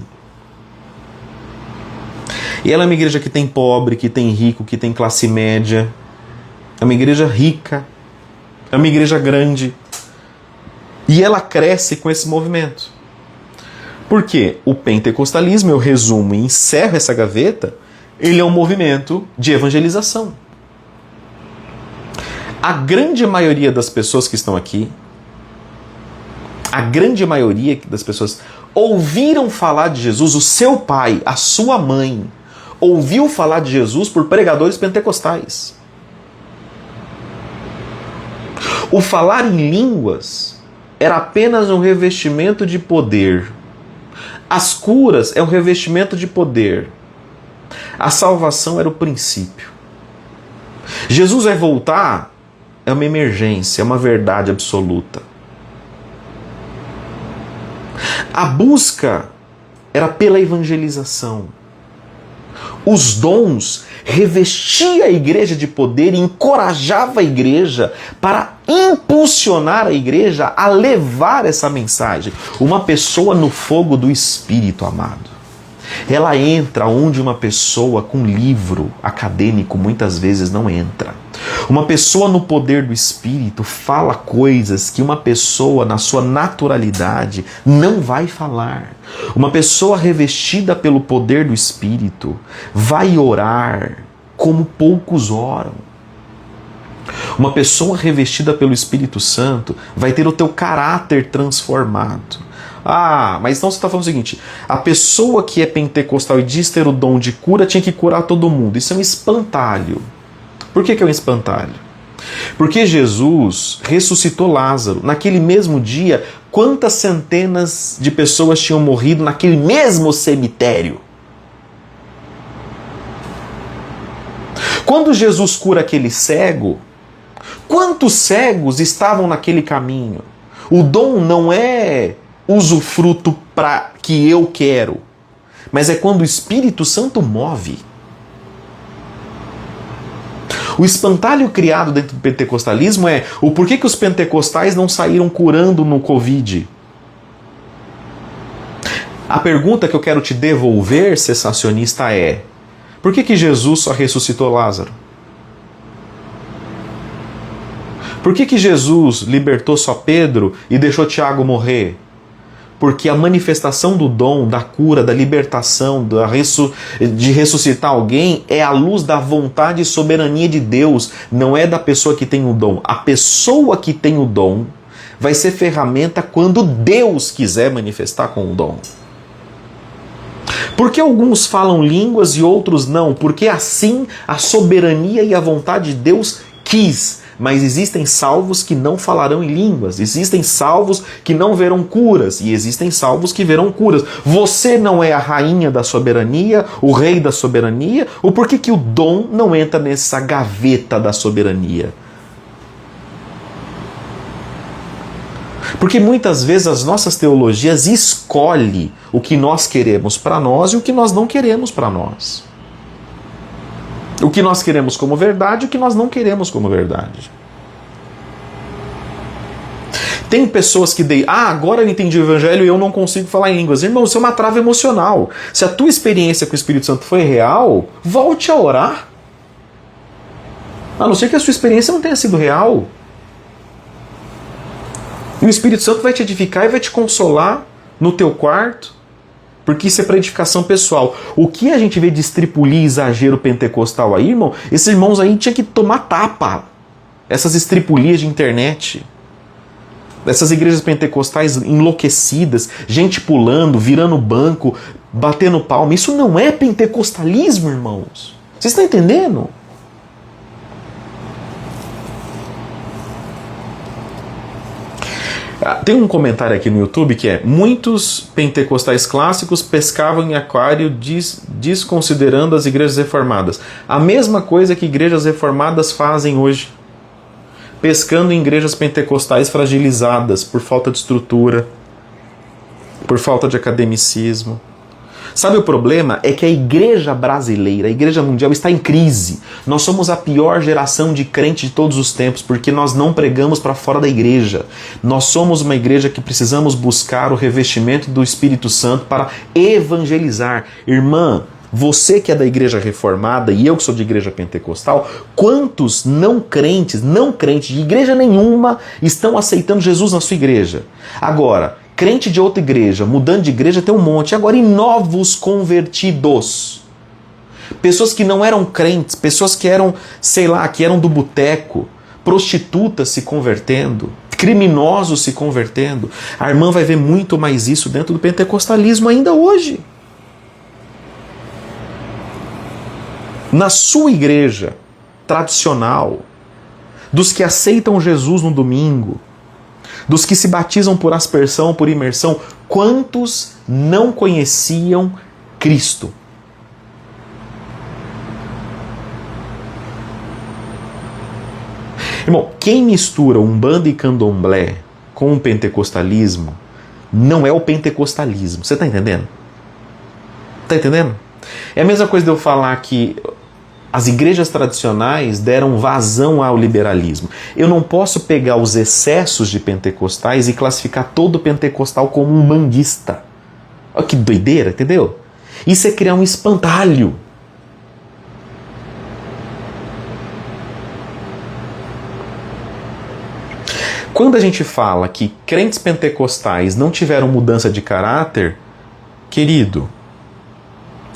E ela é uma igreja que tem pobre, que tem rico, que tem classe média. É uma igreja rica. É uma igreja grande. E ela cresce com esse movimento. Por quê? O pentecostalismo, eu resumo e encerro essa gaveta, ele é um movimento de evangelização. A grande maioria das pessoas que estão aqui, a grande maioria das pessoas ouviram falar de Jesus, o seu pai, a sua mãe, ouviu falar de Jesus por pregadores pentecostais. O falar em línguas era apenas um revestimento de poder. As curas é um revestimento de poder. A salvação era o princípio. Jesus vai voltar é uma emergência, é uma verdade absoluta. A busca era pela evangelização. Os dons revestia a igreja de poder e encorajava a igreja para impulsionar a igreja a levar essa mensagem. Uma pessoa no fogo do Espírito, amado, ela entra onde uma pessoa com livro acadêmico muitas vezes não entra. Uma pessoa no poder do Espírito fala coisas que uma pessoa na sua naturalidade não vai falar. Uma pessoa revestida pelo poder do Espírito vai orar como poucos oram. Uma pessoa revestida pelo Espírito Santo vai ter o teu caráter transformado. Ah, mas então você está falando o seguinte, a pessoa que é pentecostal e diz ter o dom de cura tinha que curar todo mundo. Isso é um espantalho. Por que é um espantalho? Porque Jesus ressuscitou Lázaro. Naquele mesmo dia, quantas centenas de pessoas tinham morrido naquele mesmo cemitério? Quando Jesus cura aquele cego, quantos cegos estavam naquele caminho? O dom não é usufruto para que eu quero, mas é quando o Espírito Santo move. O espantalho criado dentro do pentecostalismo é o porquê que os pentecostais não saíram curando no Covid. A pergunta que eu quero te devolver, cessacionista, é: por que Jesus só ressuscitou Lázaro? Por que Jesus libertou só Pedro e deixou Tiago morrer? Porque a manifestação do dom, da cura, da libertação, de ressuscitar alguém é a luz da vontade e soberania de Deus, não é da pessoa que tem o dom. A pessoa que tem o dom vai ser ferramenta quando Deus quiser manifestar com o dom. Por que alguns falam línguas e outros não? Porque assim a soberania e a vontade de Deus quis. Mas existem salvos que não falarão em línguas, existem salvos que não verão curas, e existem salvos que verão curas. Você não é a rainha da soberania, o rei da soberania? Ou por que o dom não entra nessa gaveta da soberania? Porque muitas vezes as nossas teologias escolhem o que nós queremos para nós e o que nós não queremos para nós. O que nós queremos como verdade e o que nós não queremos como verdade. Tem pessoas que agora eu entendi o evangelho e eu não consigo falar em línguas. Irmão, isso é uma trava emocional. Se a tua experiência com o Espírito Santo foi real, volte a orar. A não ser que a sua experiência não tenha sido real. E o Espírito Santo vai te edificar e vai te consolar no teu quarto, porque isso é para edificação pessoal. O que a gente vê de estripulia e exagero pentecostal aí, irmão, esses irmãos aí tinham que tomar tapa. Essas estripulias de internet. Essas igrejas pentecostais enlouquecidas, gente pulando, virando banco, batendo palma. Isso não é pentecostalismo, irmãos. Vocês estão entendendo? Tem um comentário aqui no YouTube que é: muitos pentecostais clássicos pescavam em aquário desconsiderando as igrejas reformadas. A mesma coisa que igrejas reformadas fazem hoje. Pescando em igrejas pentecostais fragilizadas por falta de estrutura, por falta de academicismo. Sabe o problema? É que a igreja brasileira, a igreja mundial está em crise. Nós somos a pior geração de crente de todos os tempos, porque nós não pregamos para fora da igreja. Nós somos uma igreja que precisamos buscar o revestimento do Espírito Santo para evangelizar. Irmã, você que é da igreja reformada e eu que sou de igreja pentecostal, quantos não crentes de igreja nenhuma estão aceitando Jesus na sua igreja? Agora, crente de outra igreja, mudando de igreja, tem um monte. Agora, e novos convertidos? Pessoas que não eram crentes, pessoas que eram, que eram do boteco, prostitutas se convertendo, criminosos se convertendo. A irmã vai ver muito mais isso dentro do pentecostalismo ainda hoje. Na sua igreja tradicional, dos que aceitam Jesus no domingo, dos que se batizam por aspersão, por imersão, quantos não conheciam Cristo? Irmão, quem mistura Umbanda e Candomblé com o pentecostalismo não é o pentecostalismo. Você está entendendo? Está entendendo? É a mesma coisa de eu falar que as igrejas tradicionais deram vazão ao liberalismo. Eu não posso pegar os excessos de pentecostais e classificar todo pentecostal como um manguista. Olha que doideira, entendeu? Isso é criar um espantalho. Quando a gente fala que crentes pentecostais não tiveram mudança de caráter, querido,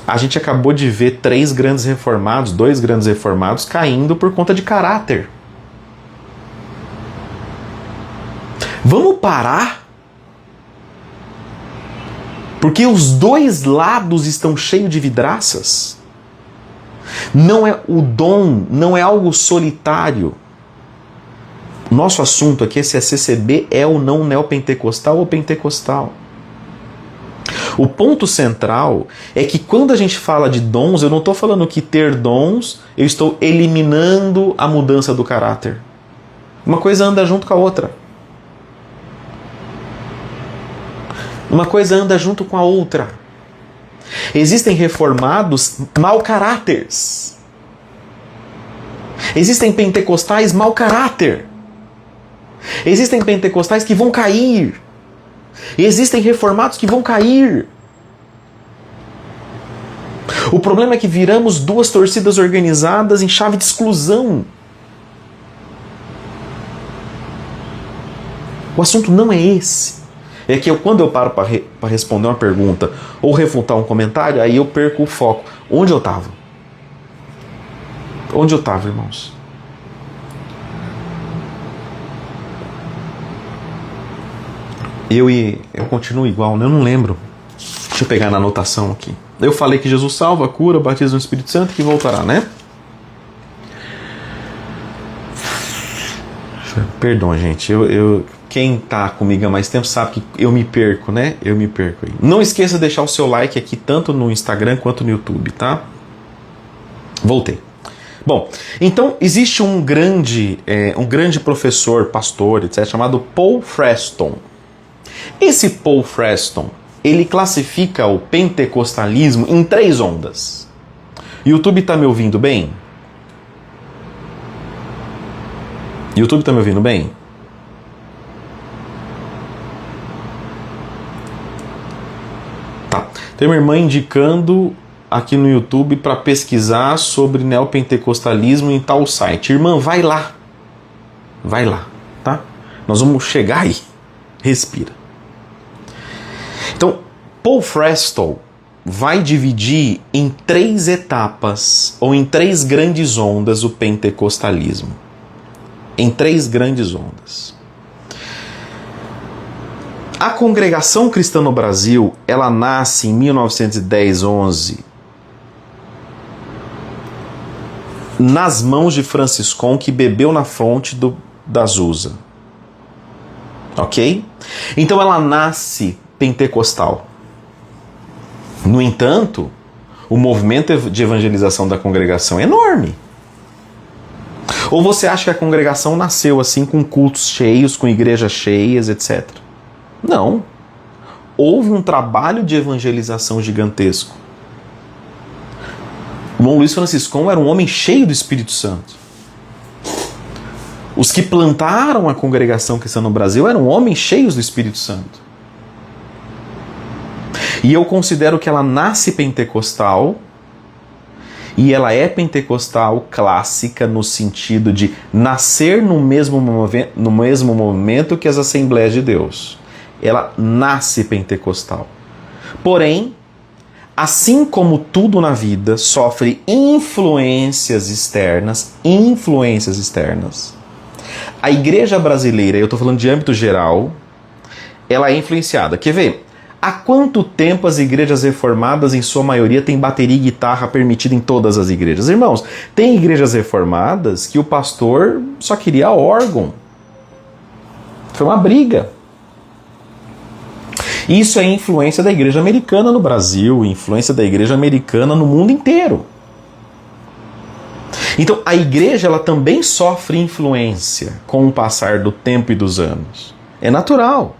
a gente acabou de ver 2 grandes reformados caindo por conta de caráter. Vamos parar? Porque os dois lados estão cheios de vidraças. Não é o dom, não é algo solitário. Nosso assunto aqui é se a CCB é ou não neopentecostal ou pentecostal. O ponto central é que quando a gente fala de dons, eu não estou falando que ter dons, eu estou eliminando a mudança do caráter. Uma coisa anda junto com a outra. Uma coisa anda junto com a outra. Existem reformados mau caráteres. Existem pentecostais mau caráter. Existem pentecostais que vão cair. Existem reformados que vão cair. O problema é que viramos 2 torcidas organizadas em chave de exclusão. O assunto não é esse. É que quando eu paro para responder uma pergunta ou refutar um comentário, aí eu perco o foco. Onde eu estava? Onde eu estava, irmãos? Eu continuo igual, né? Eu não lembro. Deixa eu pegar na anotação aqui. Eu falei que Jesus salva, cura, batiza no Espírito Santo e que voltará, né? Perdão, gente. Quem tá comigo há mais tempo sabe que eu me perco, né? Eu me perco aí. Não esqueça de deixar o seu like aqui, tanto no Instagram quanto no YouTube, tá? Voltei. Bom, então existe um grande professor, pastor, etc., chamado Paul Freston. Esse Paul Freston, ele classifica o pentecostalismo em 3 ondas. YouTube tá me ouvindo bem? YouTube tá me ouvindo bem? Tá. Tem uma irmã indicando aqui no YouTube para pesquisar sobre neopentecostalismo em tal site. Irmã, vai lá. Vai lá, tá? Nós vamos chegar aí. Respira. Então, Paul Freston vai dividir em 3 etapas, ou em 3 grandes ondas, o pentecostalismo. Em 3 grandes ondas. A congregação cristã no Brasil, ela nasce em 1910-11, nas mãos de Franciscon, que bebeu na fonte da Azusa. Ok? Então ela nasce pentecostal. No entanto, o movimento de evangelização da congregação é enorme. Ou você acha que a congregação nasceu assim, com cultos cheios, com igrejas cheias, etc. Não. Houve um trabalho de evangelização gigantesco. Dom Luiz Franciscon era um homem cheio do Espírito Santo. Os que plantaram a congregação cristã no Brasil eram homens cheios do Espírito Santo. E eu considero que ela nasce pentecostal, e ela é pentecostal clássica no sentido de nascer no mesmo momento que as Assembleias de Deus. Ela nasce pentecostal. Porém, assim como tudo na vida sofre influências externas, a igreja brasileira, eu estou falando de âmbito geral, ela é influenciada. Quer ver? Há quanto tempo as igrejas reformadas, em sua maioria, têm bateria e guitarra permitida em todas as igrejas? Irmãos, tem igrejas reformadas que o pastor só queria órgão. Foi uma briga. Isso é influência da igreja americana no Brasil, influência da igreja americana no mundo inteiro. Então, a igreja ela também sofre influência com o passar do tempo e dos anos. É natural.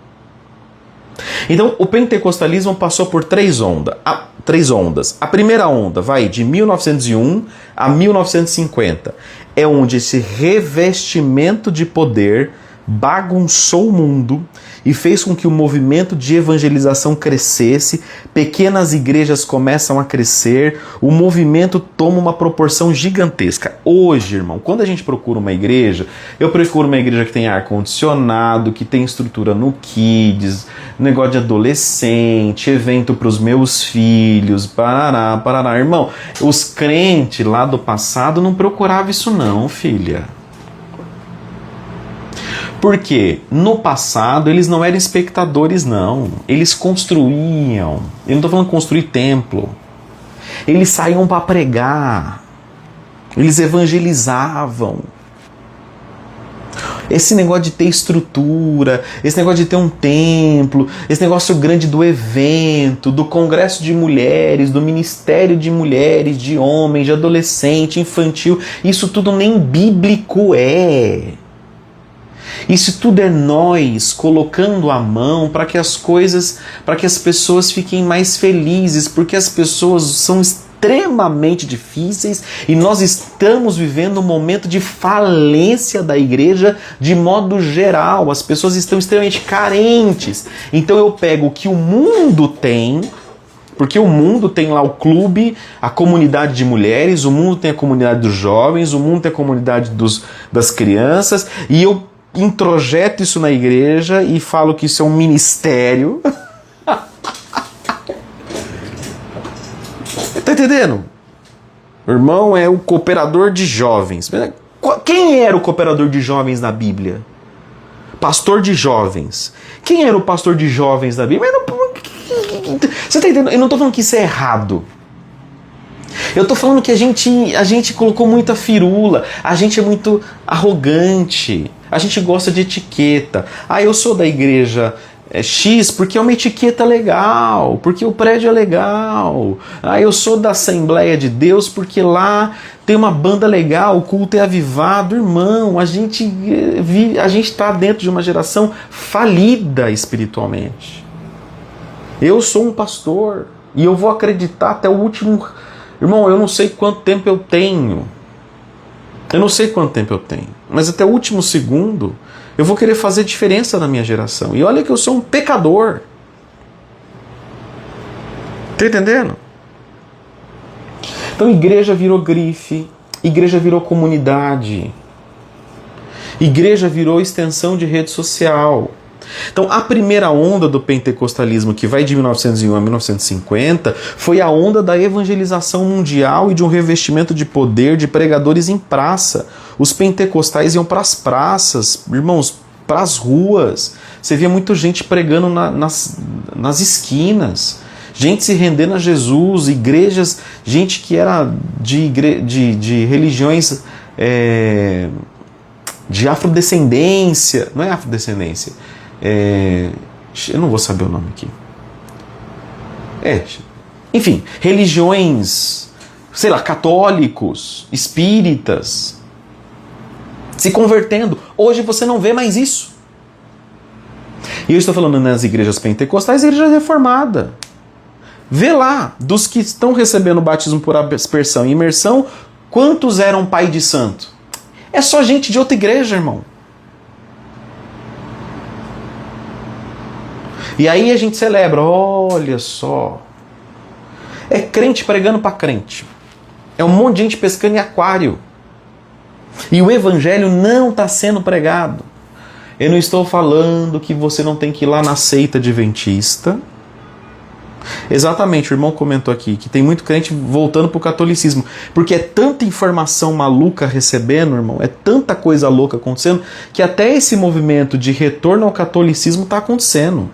Então, o pentecostalismo passou por 3 ondas. A primeira onda vai de 1901 a 1950. É onde esse revestimento de poder bagunçou o mundo e fez com que o movimento de evangelização crescesse, pequenas igrejas começam a crescer, o movimento toma uma proporção gigantesca. Hoje, irmão, quando a gente procura uma igreja, eu procuro uma igreja que tem ar-condicionado, que tem estrutura no kids, negócio de adolescente, evento para os meus filhos, parará. Irmão, os crentes lá do passado não procuravam isso não, filha. Porque no passado eles não eram espectadores, não. Eles construíam. Eu não estou falando construir templo. Eles saíam para pregar. Eles evangelizavam. Esse negócio de ter estrutura, esse negócio de ter um templo, esse negócio grande do evento, do congresso de mulheres, do ministério de mulheres, de homens, de adolescente, infantil, isso tudo nem bíblico é. Isso tudo é nós colocando a mão para que as pessoas fiquem mais felizes, porque as pessoas são extremamente difíceis e nós estamos vivendo um momento de falência da igreja de modo geral. As pessoas estão extremamente carentes. Então eu pego o que o mundo tem, porque o mundo tem lá o clube, a comunidade de mulheres, o mundo tem a comunidade dos jovens, o mundo tem a comunidade das crianças, e eu introjeto isso na igreja e falo que isso é um ministério. Tá entendendo? O irmão é o cooperador de jovens. Quem era o cooperador de jovens na Bíblia? Pastor de jovens. Quem era o pastor de jovens na Bíblia? Você tá entendendo? Eu não tô falando que isso é errado. Eu tô falando que a gente colocou muita firula, a gente é muito arrogante, a gente gosta de etiqueta. Ah, eu sou da igreja X porque é uma etiqueta legal, porque o prédio é legal. Ah, eu sou da Assembleia de Deus porque lá tem uma banda legal, o culto é avivado. Irmão, a gente está dentro de uma geração falida espiritualmente. Eu sou um pastor e eu vou acreditar até o último... Irmão, eu não sei quanto tempo eu tenho. Eu não sei quanto tempo eu tenho. Mas até o último segundo, eu vou querer fazer diferença na minha geração. E olha que eu sou um pecador. Tá entendendo? Então igreja virou grife. Igreja virou comunidade. Igreja virou extensão de rede social. Então, a primeira onda do pentecostalismo, que vai de 1901 a 1950, foi a onda da evangelização mundial e de um revestimento de poder de pregadores em praça. Os pentecostais iam para as praças, irmãos, para as ruas. Você via muita gente pregando nas esquinas, gente se rendendo a Jesus, igrejas, gente que era de religiões de afrodescendência, não é afrodescendência, eu não vou saber o nome aqui. Enfim, religiões, sei lá, católicos, espíritas, se convertendo. Hoje você não vê mais isso. E eu estou falando nas igrejas pentecostais e igreja reformada. Vê lá, dos que estão recebendo o batismo por aspersão e imersão, quantos eram pai de santo? É só gente de outra igreja, irmão. E aí a gente celebra, olha só. É crente pregando para crente. É um monte de gente pescando em aquário. E o evangelho não está sendo pregado. Eu não estou falando que você não tem que ir lá na seita adventista. Exatamente, o irmão comentou aqui que tem muito crente voltando para o catolicismo. Porque é tanta informação maluca recebendo, irmão, é tanta coisa louca acontecendo, que até esse movimento de retorno ao catolicismo está acontecendo.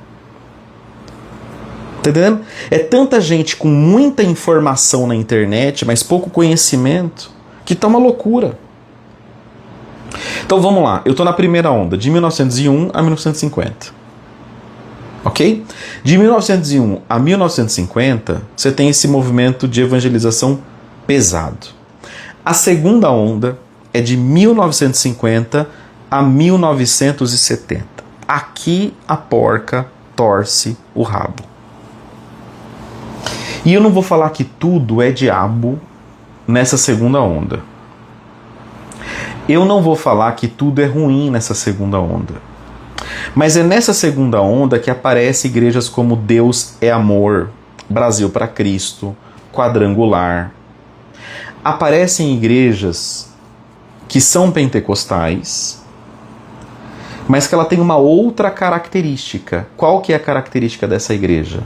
Tá entendendo? É tanta gente com muita informação na internet, mas pouco conhecimento, que tá uma loucura. Então vamos lá, eu tô na primeira onda, de 1901 a 1950. Ok? De 1901 a 1950, você tem esse movimento de evangelização pesado. A segunda onda é de 1950 a 1970. Aqui a porca torce o rabo. E eu não vou falar que tudo é diabo nessa segunda onda. Eu não vou falar que tudo é ruim nessa segunda onda. Mas é nessa segunda onda que aparecem igrejas como Deus é Amor, Brasil para Cristo, Quadrangular. Aparecem igrejas que são pentecostais, mas que ela tem uma outra característica. Qual que é a característica dessa igreja?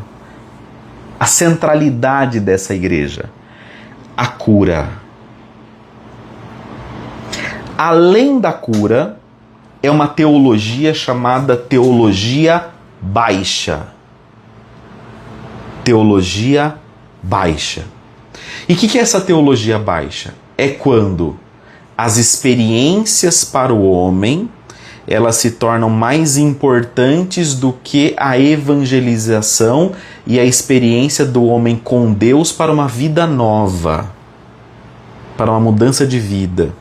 A centralidade dessa igreja, a cura. Além da cura, é uma teologia chamada teologia baixa. Teologia baixa. E o que é essa teologia baixa? É quando as experiências para o homem elas se tornam mais importantes do que a evangelização e a experiência do homem com Deus para uma vida nova, para uma mudança de vida.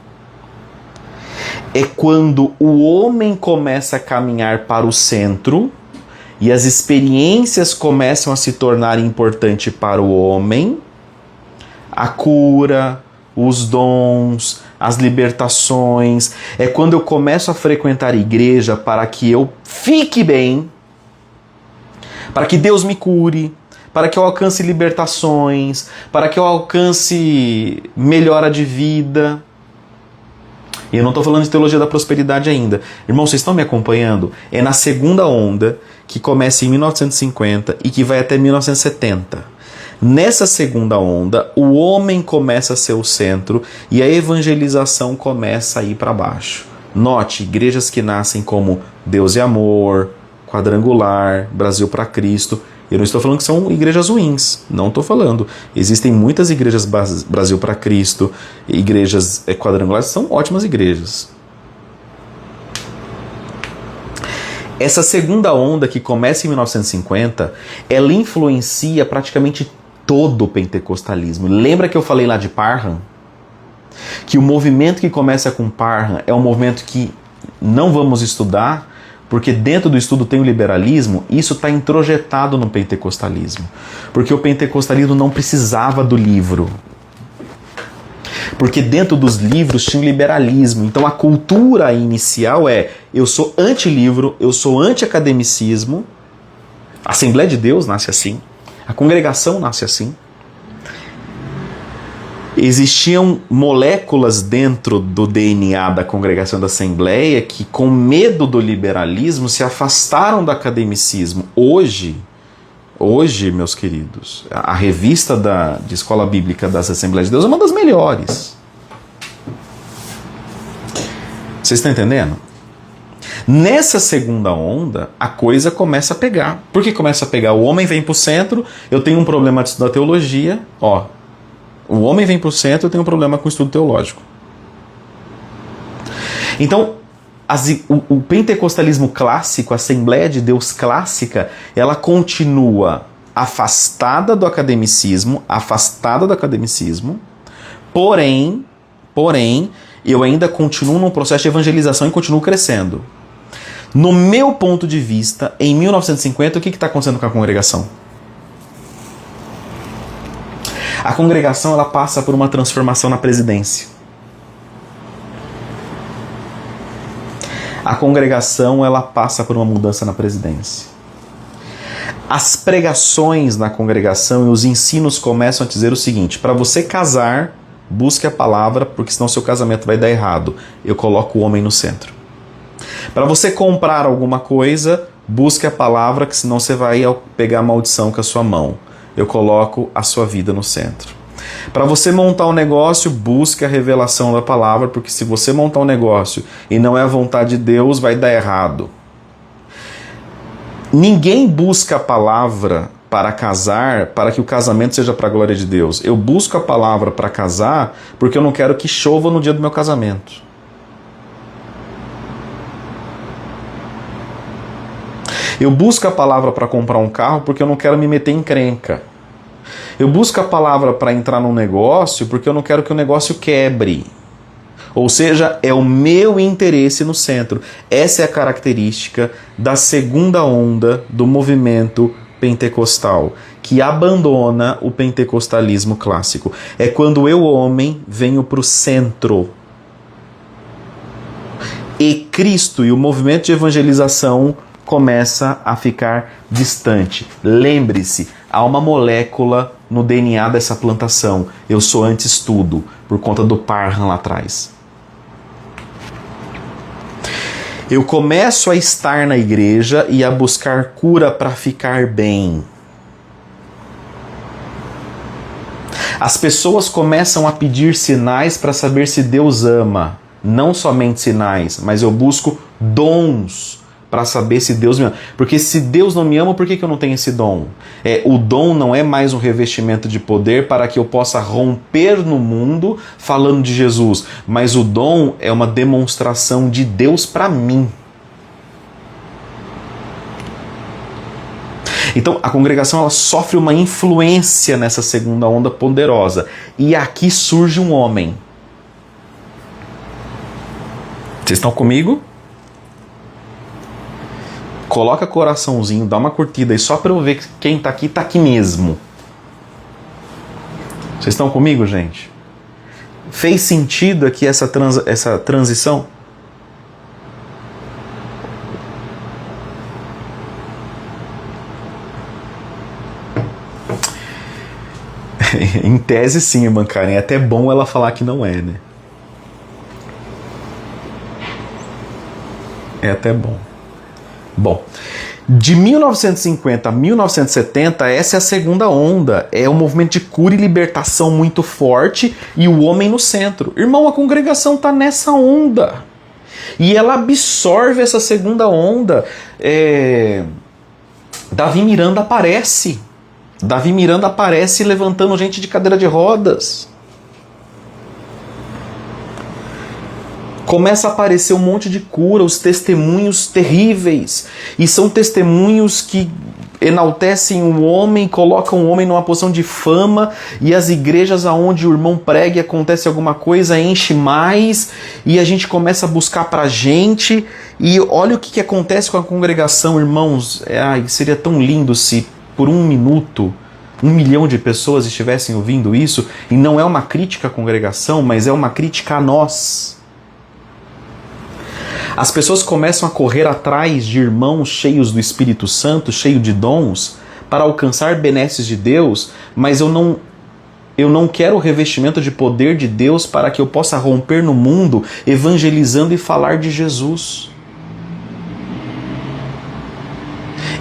É quando o homem começa a caminhar para o centro e as experiências começam a se tornar importantes para o homem, a cura, os dons, as libertações. É quando eu começo a frequentar a igreja para que eu fique bem, para que Deus me cure, para que eu alcance libertações, para que eu alcance melhora de vida. E eu não estou falando de teologia da prosperidade ainda. Irmãos, vocês estão me acompanhando? É na segunda onda, que começa em 1950 e que vai até 1970. Nessa segunda onda, o homem começa a ser o centro e a evangelização começa a ir para baixo. Note, igrejas que nascem como Deus é Amor, Quadrangular, Brasil para Cristo, Eu não estou falando que são igrejas ruins, não estou falando. Existem muitas igrejas Brasil para Cristo, igrejas quadrangulares, são ótimas igrejas. Essa segunda onda que começa em 1950, ela influencia praticamente todo o pentecostalismo. Lembra que eu falei lá de Parham? Que o movimento que começa com Parham é um movimento que não vamos estudar, porque dentro do estudo tem o liberalismo. Isso está introjetado no pentecostalismo. Porque o pentecostalismo não precisava do livro. Porque dentro dos livros tinha o liberalismo. Então a cultura inicial é: eu sou anti-livro, eu sou anti-academicismo. A Assembleia de Deus nasce assim. A congregação nasce assim. Existiam moléculas dentro do DNA da congregação da Assembleia que, com medo do liberalismo, se afastaram do academicismo. Hoje, meus queridos, a revista de Escola Bíblica das Assembleias de Deus é uma das melhores. Vocês estão entendendo? Nessa segunda onda, a coisa começa a pegar. Por que começa a pegar? O homem vem para o centro, eu tenho um problema de estudar teologia, o homem vem para o centro, eu tenho um problema com o estudo teológico. Então, o pentecostalismo clássico, a Assembleia de Deus clássica, ela continua afastada do academicismo, porém, eu ainda continuo num processo de evangelização e continuo crescendo. No meu ponto de vista, em 1950, o que está acontecendo com a congregação? A congregação ela passa por uma transformação na presidência. A congregação ela passa por uma mudança na presidência. As pregações na congregação e os ensinos começam a dizer o seguinte: para você casar, busque a palavra, porque senão seu casamento vai dar errado. Eu coloco o homem no centro. Para você comprar alguma coisa, busque a palavra, que senão você vai pegar a maldição com a sua mão. Eu coloco a sua vida no centro. Para você montar um negócio, busque a revelação da palavra, porque se você montar um negócio e não é a vontade de Deus, vai dar errado. Ninguém busca a palavra para casar, para que o casamento seja para a glória de Deus. Eu busco a palavra para casar, porque eu não quero que chova no dia do meu casamento. Eu busco a palavra para comprar um carro porque eu não quero me meter em encrenca. Eu busco a palavra para entrar num negócio porque eu não quero que o negócio quebre. Ou seja, é o meu interesse no centro. Essa é a característica da segunda onda do movimento pentecostal, que abandona o pentecostalismo clássico. É quando eu, homem, venho para o centro. E Cristo e o movimento de evangelização começa a ficar distante. Lembre-se, há uma molécula no DNA dessa plantação. Eu sou anti-estudo, por conta do Parham lá atrás. Eu começo a estar na igreja e a buscar cura para ficar bem. As pessoas começam a pedir sinais para saber se Deus ama. Não somente sinais, mas eu busco dons para saber se Deus me ama. Porque se Deus não me ama, por que eu não tenho esse dom? O dom não é mais um revestimento de poder para que eu possa romper no mundo falando de Jesus, mas o dom é uma demonstração de Deus para mim. Então a congregação ela sofre uma influência nessa segunda onda poderosa. E aqui surge um homem. Vocês estão comigo? Coloca coraçãozinho, dá uma curtida aí só para eu ver que quem tá aqui mesmo. Vocês estão comigo, gente? Fez sentido aqui essa transição? Em tese sim, irmã Karen. É até bom ela falar que não é, né? É até bom. Bom, de 1950 a 1970, essa é a segunda onda. É um movimento de cura e libertação muito forte e o homem no centro. Irmão, a congregação está nessa onda. E ela absorve essa segunda onda. Davi Miranda aparece. Davi Miranda aparece levantando gente de cadeira de rodas. Começa a aparecer um monte de cura, os testemunhos terríveis. E são testemunhos que enaltecem o homem, colocam o homem numa posição de fama, e as igrejas aonde o irmão prega e acontece alguma coisa enche mais, e a gente começa a buscar pra gente, e olha o que acontece com a congregação, irmãos. Seria tão lindo se por um minuto 1 milhão de pessoas estivessem ouvindo isso, e não é uma crítica à congregação, mas é uma crítica a nós. As pessoas começam a correr atrás de irmãos cheios do Espírito Santo, cheios de dons, para alcançar benesses de Deus, mas eu não quero o revestimento de poder de Deus para que eu possa romper no mundo, evangelizando e falar de Jesus.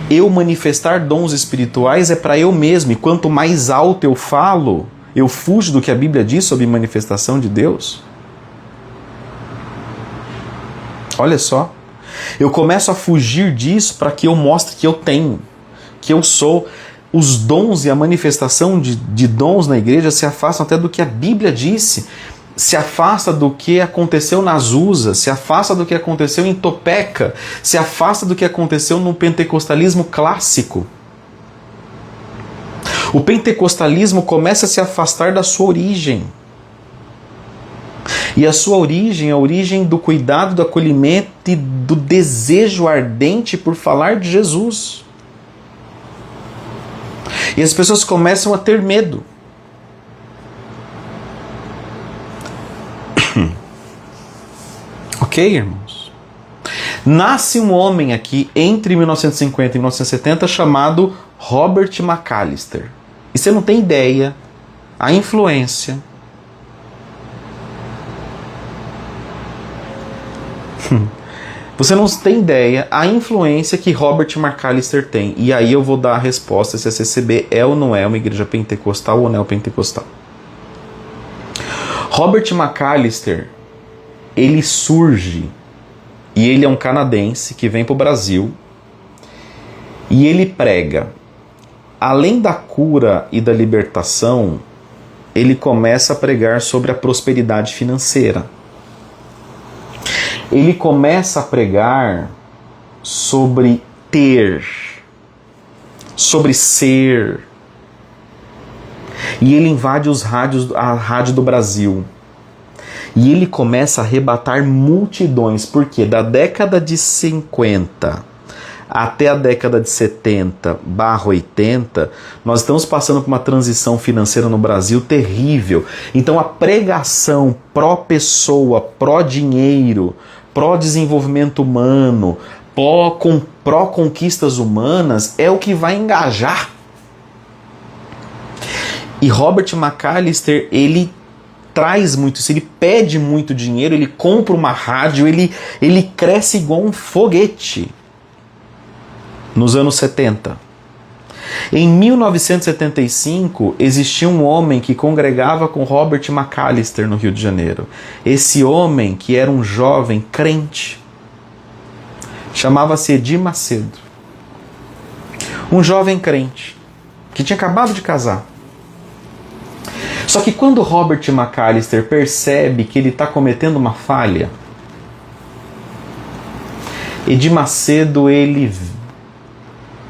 Eu manifestar dons espirituais é para eu mesmo, e quanto mais alto eu falo, eu fujo do que a Bíblia diz sobre manifestação de Deus. Olha só, eu começo a fugir disso para que eu mostre que eu tenho, que eu sou. Os dons e a manifestação de dons na igreja se afastam até do que a Bíblia disse, se afasta do que aconteceu na Azusa, se afasta do que aconteceu em Topeka, se afasta do que aconteceu no pentecostalismo clássico. O pentecostalismo começa a se afastar da sua origem. E a sua origem é a origem do cuidado, do acolhimento e do desejo ardente por falar de Jesus. E as pessoas começam a ter medo. Ok, irmãos? Nasce um homem aqui entre 1950 e 1970 chamado Robert McAllister. E você não tem ideia a influência Você não tem ideia a influência que Robert McAllister tem. E aí eu vou dar a resposta se a CCB é ou não é uma igreja pentecostal ou neopentecostal. Robert McAllister, ele surge, e ele é um canadense que vem para o Brasil, e ele prega, além da cura e da libertação, ele começa a pregar sobre a prosperidade financeira. Ele começa a pregar sobre ter, sobre ser. E ele invade a rádio do Brasil. E ele começa a arrebatar multidões, porque da década de 50 até a década de 70/80, nós estamos passando por uma transição financeira no Brasil terrível. Então a pregação pró-pessoa, pró-dinheiro, pró-desenvolvimento humano, pró-conquistas humanas é o que vai engajar. E Robert McAllister, ele traz muito isso, ele pede muito dinheiro, ele compra uma rádio, ele cresce igual um foguete nos anos 70. Em 1975, existia um homem que congregava com Robert McAllister no Rio de Janeiro. Esse homem, que era um jovem crente, chamava-se Edir Macedo. Um jovem crente, que tinha acabado de casar. Só que quando Robert McAllister percebe que ele está cometendo uma falha, Edir Macedo, ele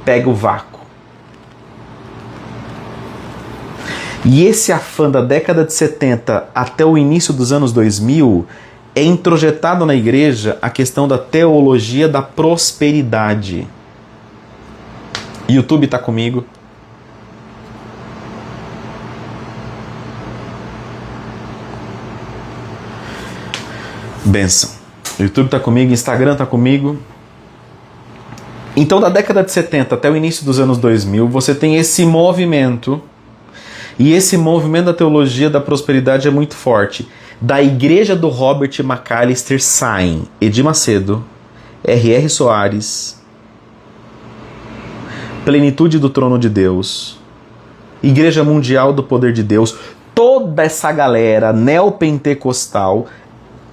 pega o vácuo. E esse afã da década de 70 até o início dos anos 2000 é introjetado na igreja a questão da teologia da prosperidade. YouTube está comigo? Benção. O YouTube está comigo, o Instagram está comigo. Então, da década de 70 até o início dos anos 2000, você tem esse movimento, e esse movimento da teologia da prosperidade é muito forte. Da igreja do Robert McAllister saem Edir Macedo, R.R. Soares, Plenitude do Trono de Deus, Igreja Mundial do Poder de Deus, toda essa galera neopentecostal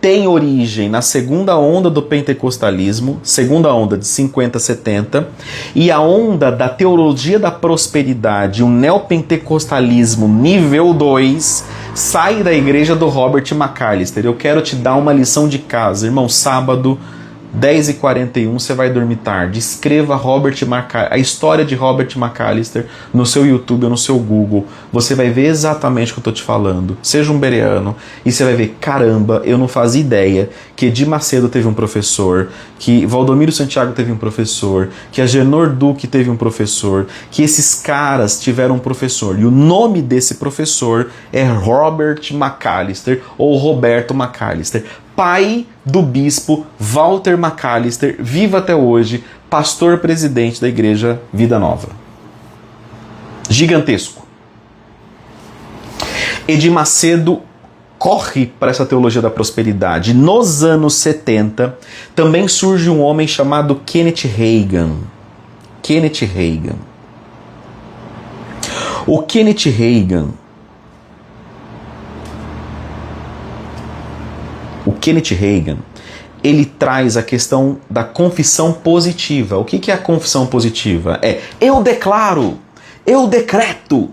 tem origem na segunda onda do pentecostalismo, segunda onda de 50, 70, e a onda da teologia da prosperidade, o neopentecostalismo nível 2, sai da igreja do Robert McAllister. Eu quero te dar uma lição de casa, irmão. Sábado, 10h41, você vai dormir tarde. Escreva a história de Robert McAllister no seu YouTube ou no seu Google. Você vai ver exatamente o que eu estou te falando. Seja um bereano e você vai ver, caramba, eu não fazia ideia que Edir Macedo teve um professor, que Valdomiro Santiago teve um professor, que Agenor Duque teve um professor, que esses caras tiveram um professor. E o nome desse professor é Robert McAllister ou Roberto McAllister, pai do bispo Walter McAllister, vivo até hoje, pastor presidente da igreja Vida Nova. Gigantesco. Edir Macedo corre para essa teologia da prosperidade. Nos anos 70, também surge um homem chamado Kenneth Hagin. Kenneth Hagin. O Kenneth Hagin, ele traz a questão da confissão positiva. O que é a confissão positiva? Eu declaro, eu decreto,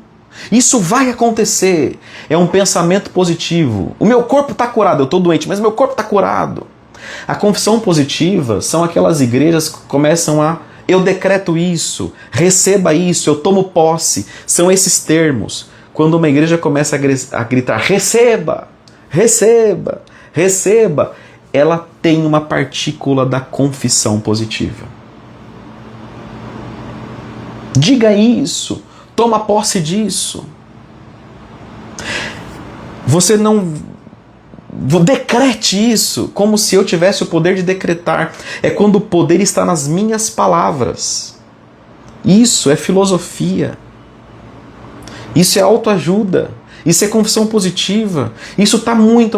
isso vai acontecer. É um pensamento positivo. O meu corpo está curado, eu estou doente, mas meu corpo está curado. A confissão positiva são aquelas igrejas que começam a eu decreto isso, receba isso, eu tomo posse. São esses termos. Quando uma igreja começa a gritar receba, receba, receba, ela tem uma partícula da confissão positiva. Diga isso, toma posse disso. Você não decrete isso, como se eu tivesse o poder de decretar. É quando o poder está nas minhas palavras. Isso é filosofia. Isso é autoajuda. Isso é confissão positiva. Isso está muito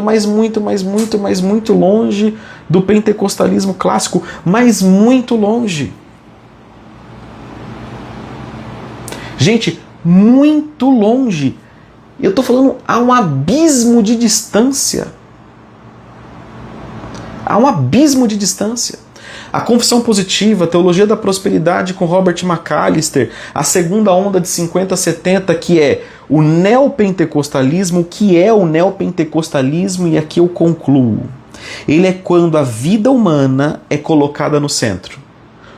longe do pentecostalismo clássico, mas muito longe. Gente, muito longe. Eu estou falando, há um abismo de distância. Há um abismo de distância. A confissão positiva, a teologia da prosperidade com Robert McAllister, a segunda onda de 50, 70, que é o neopentecostalismo. O que é o neopentecostalismo? E aqui eu concluo. Ele é quando a vida humana é colocada no centro.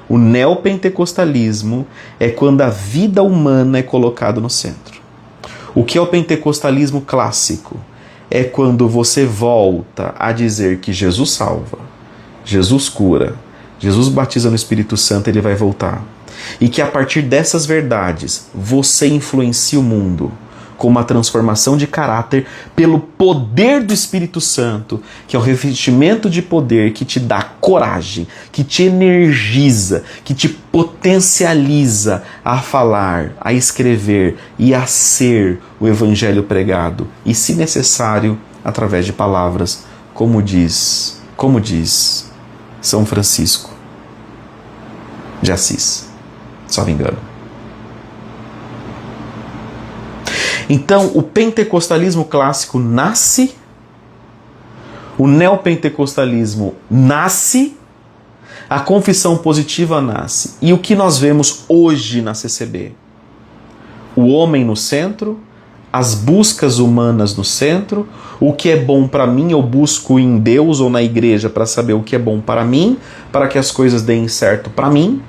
O neopentecostalismo é quando a vida humana é colocada no centro. O que é o pentecostalismo clássico? É quando você volta a dizer que Jesus salva, Jesus cura, Jesus batiza no Espírito Santo, ele vai voltar. E que a partir dessas verdades, você influencia o mundo com uma transformação de caráter pelo poder do Espírito Santo, que é o revestimento de poder que te dá coragem, que te energiza, que te potencializa a falar, a escrever e a ser o evangelho pregado. E, se necessário, através de palavras, como diz São Francisco de Assis, só me engano. Então, o pentecostalismo clássico nasce, o neopentecostalismo nasce, a confissão positiva nasce. E o que nós vemos hoje na CCB? O homem no centro, as buscas humanas no centro, o que é bom para mim eu busco em Deus ou na igreja para saber o que é bom para mim, para que as coisas deem certo para mim.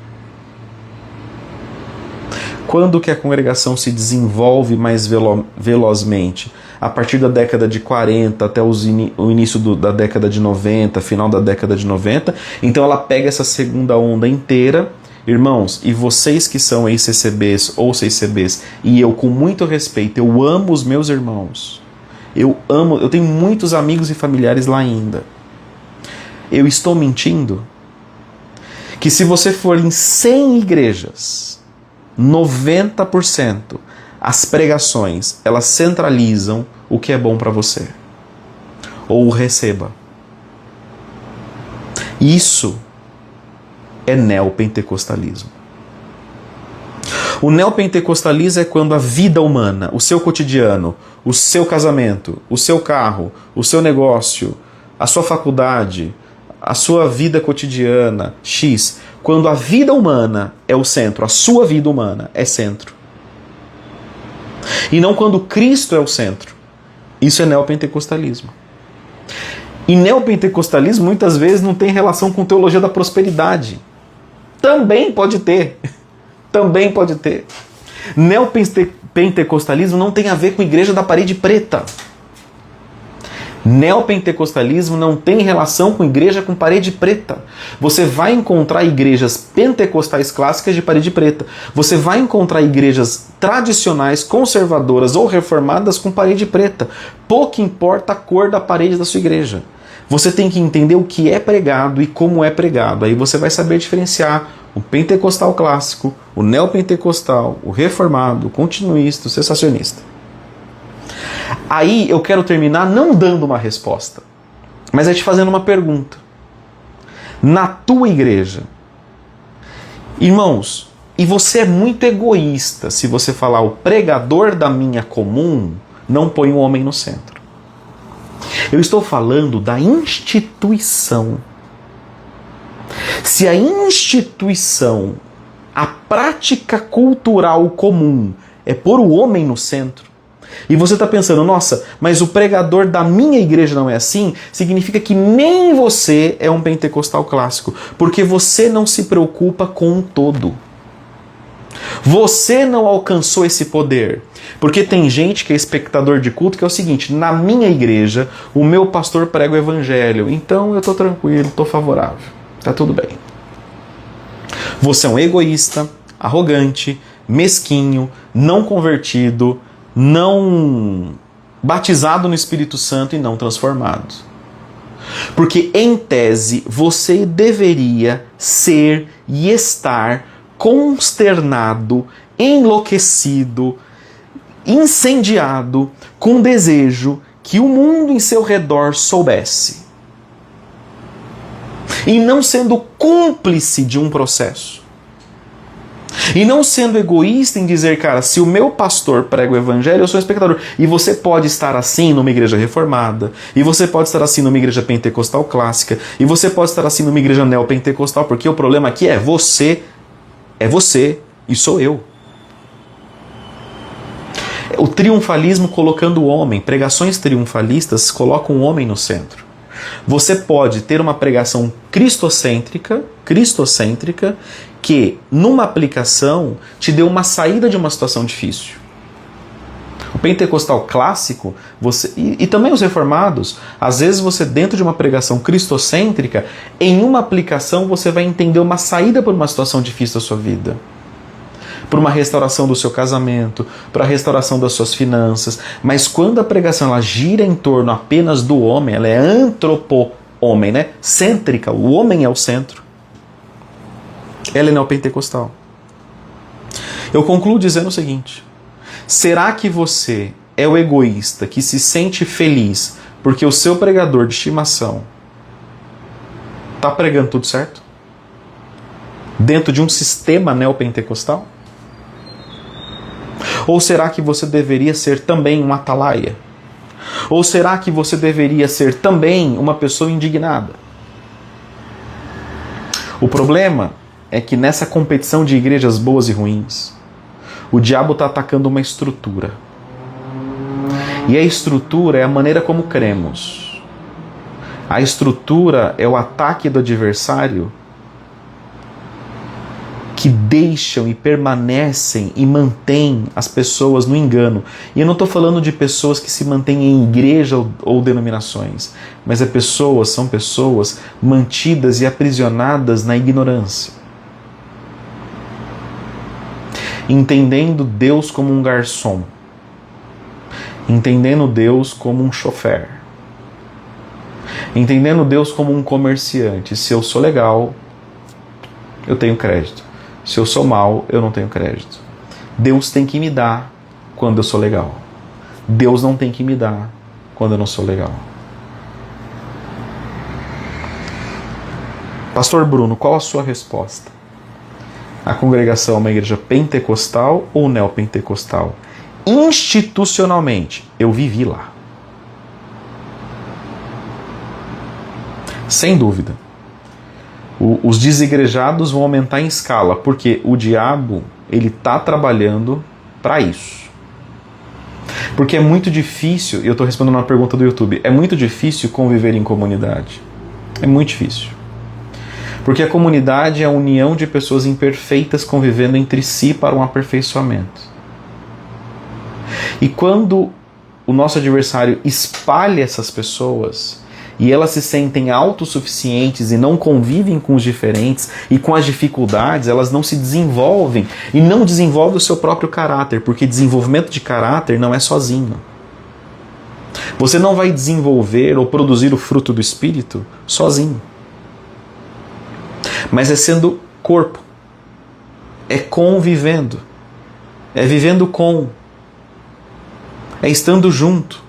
Quando que a congregação se desenvolve mais velozmente? A partir da década de 40 até o início da década de 90, final da década de 90. Então ela pega essa segunda onda inteira. Irmãos, e vocês que são ex-CCBs ou CCBs, e eu com muito respeito, eu amo os meus irmãos. Eu tenho muitos amigos e familiares lá ainda. Eu estou mentindo? Que se você for em 100 igrejas, 90% as pregações, elas centralizam o que é bom para você. Ou o receba. Isso é neopentecostalismo. O neopentecostalismo é quando a vida humana, o seu cotidiano, o seu casamento, o seu carro, o seu negócio, a sua faculdade, a sua vida cotidiana, X, quando a vida humana é o centro, a sua vida humana é centro. E não quando Cristo é o centro. Isso é neopentecostalismo. E neopentecostalismo muitas vezes não tem relação com teologia da prosperidade. Também pode ter. Também pode ter. Neopentecostalismo não tem a ver com igreja da parede preta. Neopentecostalismo não tem relação com igreja com parede preta. Você vai encontrar igrejas pentecostais clássicas de parede preta. Você vai encontrar igrejas tradicionais, conservadoras ou reformadas com parede preta. Pouco importa a cor da parede da sua igreja. Você tem que entender o que é pregado e como é pregado. Aí você vai saber diferenciar o pentecostal clássico, o neopentecostal, o reformado, o continuista, o cessacionista. Aí eu quero terminar não dando uma resposta, mas é te fazendo uma pergunta. Na tua igreja, irmãos, e você é muito egoísta se você falar o pregador da minha comum não põe o homem no centro. Eu estou falando da instituição. Se a instituição, a prática cultural comum é pôr o homem no centro, e você está pensando, nossa, mas o pregador da minha igreja não é assim, significa que nem você é um pentecostal clássico, porque você não se preocupa com o todo. Você não alcançou esse poder. Porque tem gente que é espectador de culto que é o seguinte, na minha igreja, o meu pastor prega o evangelho, então eu estou tranquilo, estou favorável, está tudo bem. Você é um egoísta, arrogante, mesquinho, não convertido, não batizado no Espírito Santo e não transformado. Porque, em tese, você deveria ser e estar consternado, enlouquecido, incendiado com desejo que o mundo em seu redor soubesse. E não sendo cúmplice de um processo. E não sendo egoísta em dizer, cara, se o meu pastor prega o evangelho, eu sou um espectador. E você pode estar assim numa igreja reformada, e você pode estar assim numa igreja pentecostal clássica, e você pode estar assim numa igreja neopentecostal, porque o problema aqui é você e sou eu. O triunfalismo colocando o homem, pregações triunfalistas colocam o homem no centro. Você pode ter uma pregação cristocêntrica, que numa aplicação te deu uma saída de uma situação difícil. O pentecostal clássico, e também os reformados, às vezes você dentro de uma pregação cristocêntrica, em uma aplicação você vai entender uma saída por uma situação difícil da sua vida. Por uma restauração do seu casamento, para a restauração das suas finanças. Mas quando a pregação ela gira em torno apenas do homem, ela é antropo-homem, né? Cêntrica, o homem é o centro. Ela é neopentecostal. Eu concluo dizendo o seguinte: será que você é o egoísta que se sente feliz porque o seu pregador de estimação está pregando tudo certo? Dentro de um sistema neopentecostal? Ou será que você deveria ser também um atalaia? Ou será que você deveria ser também uma pessoa indignada? O problema é que nessa competição de igrejas boas e ruins, o diabo está atacando uma estrutura. E a estrutura é a maneira como cremos. A estrutura é o ataque do adversário que deixam e permanecem e mantêm as pessoas no engano. E eu não estou falando de pessoas que se mantêm em igreja ou denominações, mas são pessoas mantidas e aprisionadas na ignorância. Entendendo Deus como um garçom. Entendendo Deus como um chofer. Entendendo Deus como um comerciante. Se eu sou legal, eu tenho crédito. Se eu sou mal, eu não tenho crédito. Deus tem que me dar quando eu sou legal. Deus não tem que me dar quando eu não sou legal. Pastor Bruno, qual a sua resposta? A congregação é uma igreja pentecostal ou neopentecostal? Institucionalmente, eu vivi lá. Sem dúvida. Os desigrejados vão aumentar em escala, porque o diabo, ele está trabalhando para isso. Porque é muito difícil, e eu estou respondendo uma pergunta do YouTube, é muito difícil conviver em comunidade. É muito difícil. Porque a comunidade é a união de pessoas imperfeitas convivendo entre si para um aperfeiçoamento. E quando o nosso adversário espalha essas pessoas e elas se sentem autossuficientes e não convivem com os diferentes e com as dificuldades, elas não se desenvolvem e não desenvolvem o seu próprio caráter, porque desenvolvimento de caráter não é sozinho. Você não vai desenvolver ou produzir o fruto do Espírito sozinho. Mas é sendo corpo, é convivendo, é vivendo com, é estando junto.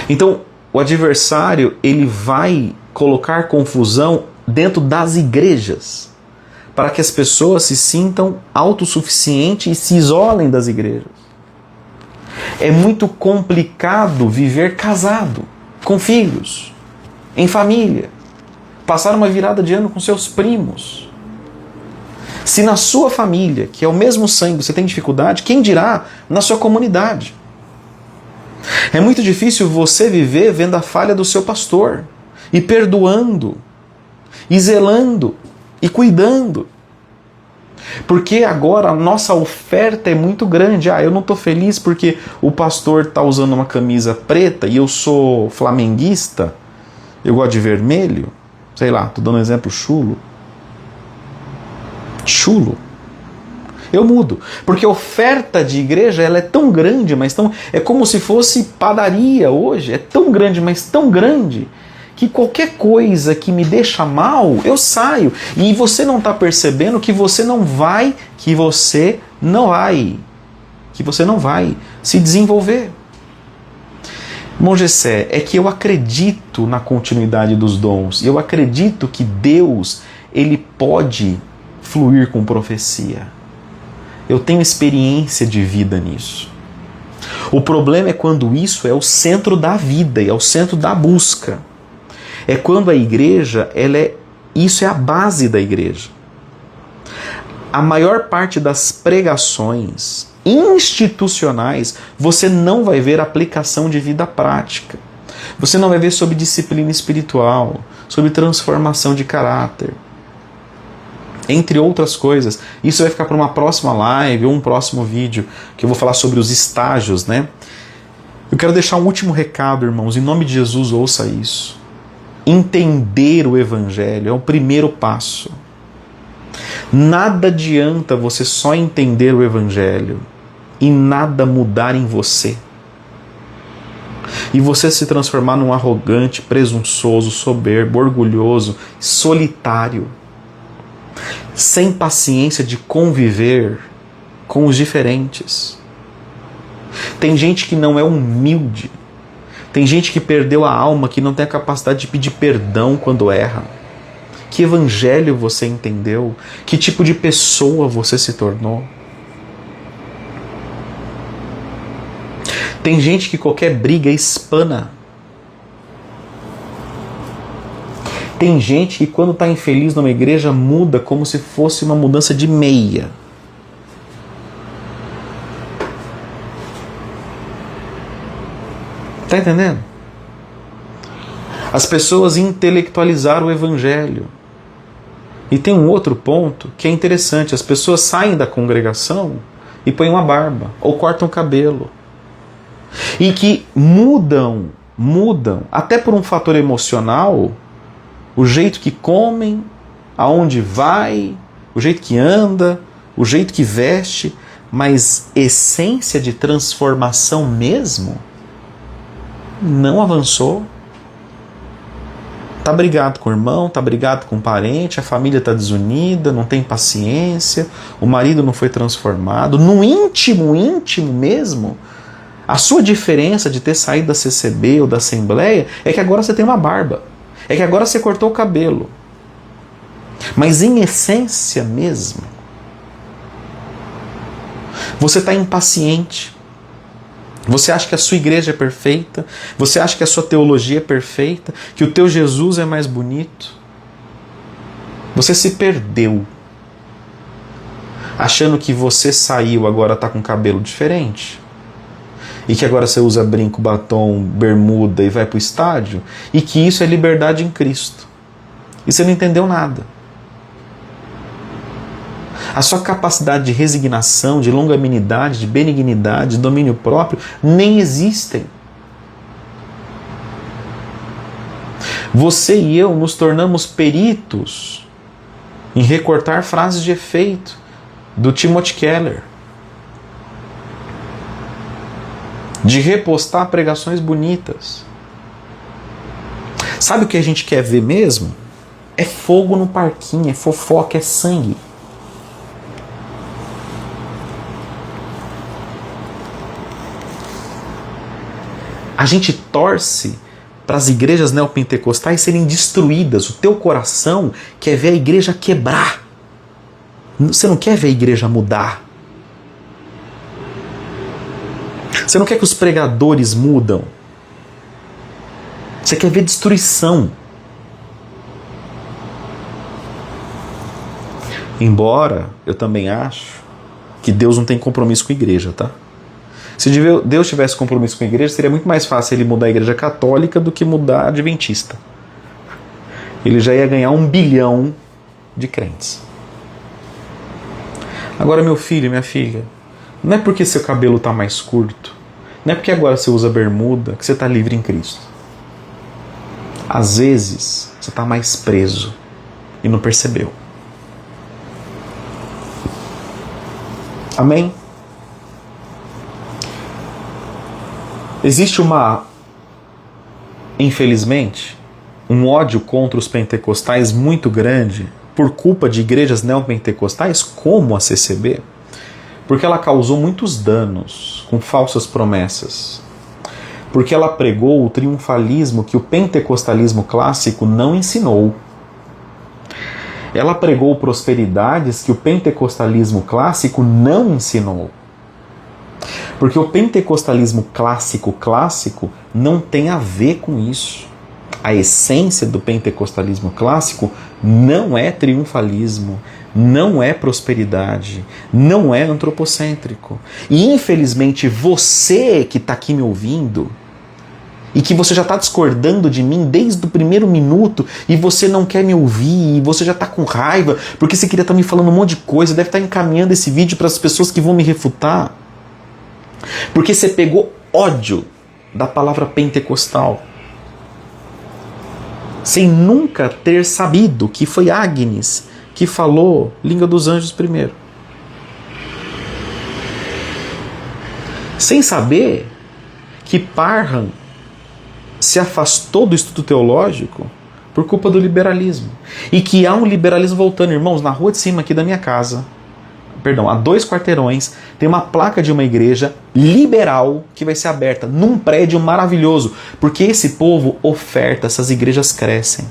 Então, o adversário, ele vai colocar confusão dentro das igrejas, para que as pessoas se sintam autossuficientes e se isolem das igrejas. É muito complicado viver casado, com filhos, em família, passar uma virada de ano com seus primos. Se na sua família, que é o mesmo sangue, você tem dificuldade, quem dirá na sua comunidade? É muito difícil você viver vendo a falha do seu pastor, e perdoando, e zelando, e cuidando. Porque agora a nossa oferta é muito grande. Eu não estou feliz porque o pastor está usando uma camisa preta e eu sou flamenguista, eu gosto de vermelho, sei lá, estou dando um exemplo chulo. Eu mudo, porque a oferta de igreja ela é tão grande, mas é como se fosse padaria hoje, é tão grande, mas tão grande, que qualquer coisa que me deixa mal, eu saio. E você não está percebendo que você não vai se desenvolver. Irmão Gessé, é que eu acredito na continuidade dos dons, eu acredito que Deus, ele pode fluir com profecia. Eu tenho experiência de vida nisso. O problema é quando isso é o centro da vida, é o centro da busca. É quando a igreja, isso é a base da igreja. A maior parte das pregações institucionais, você não vai ver aplicação de vida prática. Você não vai ver sobre disciplina espiritual, sobre transformação de caráter, entre outras coisas. Isso vai ficar para uma próxima live ou um próximo vídeo, que eu vou falar sobre os estágios, né? Eu quero deixar um último recado, irmãos, em nome de Jesus, ouça isso. Entender o Evangelho é o primeiro passo. Nada adianta você só entender o Evangelho e nada mudar em você. E você se transformar num arrogante, presunçoso, soberbo, orgulhoso, solitário, sem paciência de conviver com os diferentes. Tem gente que não é humilde. Tem gente que perdeu a alma, que não tem a capacidade de pedir perdão quando erra. Que evangelho você entendeu? Que tipo de pessoa você se tornou? Tem gente que qualquer briga espana. Tem gente que quando está infeliz numa igreja muda como se fosse uma mudança de meia. Está entendendo? As pessoas intelectualizaram o Evangelho. E tem um outro ponto que é interessante. As pessoas saem da congregação e põem uma barba ou cortam o cabelo. E que mudam, até por um fator emocional, o jeito que comem, aonde vai, o jeito que anda, o jeito que veste, mas essência de transformação mesmo não avançou. Está brigado com o irmão, está brigado com o parente, a família está desunida, não tem paciência, o marido não foi transformado. No íntimo mesmo, a sua diferença de ter saído da CCB ou da Assembleia é que agora você tem uma barba. É que agora você cortou o cabelo. Mas em essência mesmo, você está impaciente. Você acha que a sua igreja é perfeita? Você acha que a sua teologia é perfeita? Que o teu Jesus é mais bonito? Você se perdeu, achando que você saiu, agora está com cabelo diferente. E que agora você usa brinco, batom, bermuda e vai para o estádio. E que isso é liberdade em Cristo. E você não entendeu nada. A sua capacidade de resignação, de longanimidade, de benignidade, de domínio próprio, nem existem. Você e eu nos tornamos peritos em recortar frases de efeito do Timothy Keller, de repostar pregações bonitas. Sabe o que a gente quer ver mesmo? É fogo no parquinho, é fofoca, é sangue. A gente torce para as igrejas neopentecostais serem destruídas. O teu coração quer ver a igreja quebrar. Você não quer ver a igreja mudar. Você não quer que os pregadores mudam. Você quer ver destruição. Embora eu também acho que Deus não tem compromisso com a igreja, tá? Se Deus tivesse compromisso com a igreja, seria muito mais fácil ele mudar a igreja católica do que mudar a adventista. Ele já ia ganhar 1 bilhão de crentes. Agora, meu filho, minha filha, não é porque seu cabelo está mais curto, não é porque agora você usa bermuda que você está livre em Cristo. Às vezes, você está mais preso e não percebeu. Amém? Existe infelizmente, um ódio contra os pentecostais muito grande por culpa de igrejas neopentecostais como a CCB, porque ela causou muitos danos com falsas promessas, porque ela pregou o triunfalismo que o pentecostalismo clássico não ensinou. Ela pregou prosperidades que o pentecostalismo clássico não ensinou. Porque o pentecostalismo clássico não tem a ver com isso. A essência do pentecostalismo clássico não é triunfalismo, não é prosperidade, não é antropocêntrico. E infelizmente você que está aqui me ouvindo e que você já está discordando de mim desde o primeiro minuto e você não quer me ouvir e você já está com raiva porque você queria estar me falando um monte de coisa, deve estar encaminhando esse vídeo para as pessoas que vão me refutar. Porque você pegou ódio da palavra pentecostal, sem nunca ter sabido que foi Agnes que falou língua dos anjos primeiro. Sem saber que Parham se afastou do estudo teológico por culpa do liberalismo. E que há um liberalismo voltando, irmãos, na rua de cima aqui da minha casa, a 2 quarteirões, tem uma placa de uma igreja liberal que vai ser aberta num prédio maravilhoso, porque esse povo oferta, essas igrejas crescem.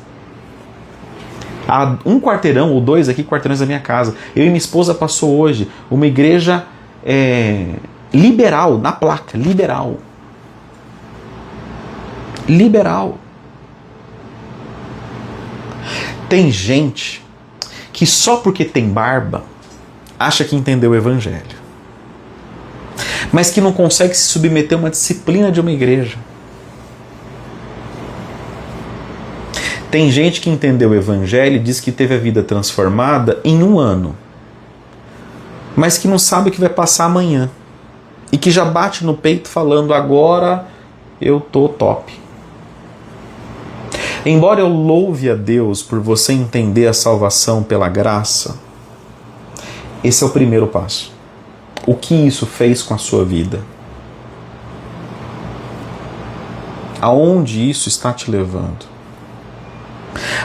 Há 1 quarteirão ou 2 aqui, quarteirões da minha casa. Eu e minha esposa passou hoje uma igreja liberal, na placa, liberal. Liberal. Tem gente que só porque tem barba acha que entendeu o evangelho, mas que não consegue se submeter a uma disciplina de uma igreja. Tem gente que entendeu o evangelho e diz que teve a vida transformada em 1 ano, mas que não sabe o que vai passar amanhã e que já bate no peito falando: agora eu tô top. Embora eu louve a Deus por você entender a salvação pela graça, esse é o primeiro passo. O que isso fez com a sua vida? Aonde isso está te levando?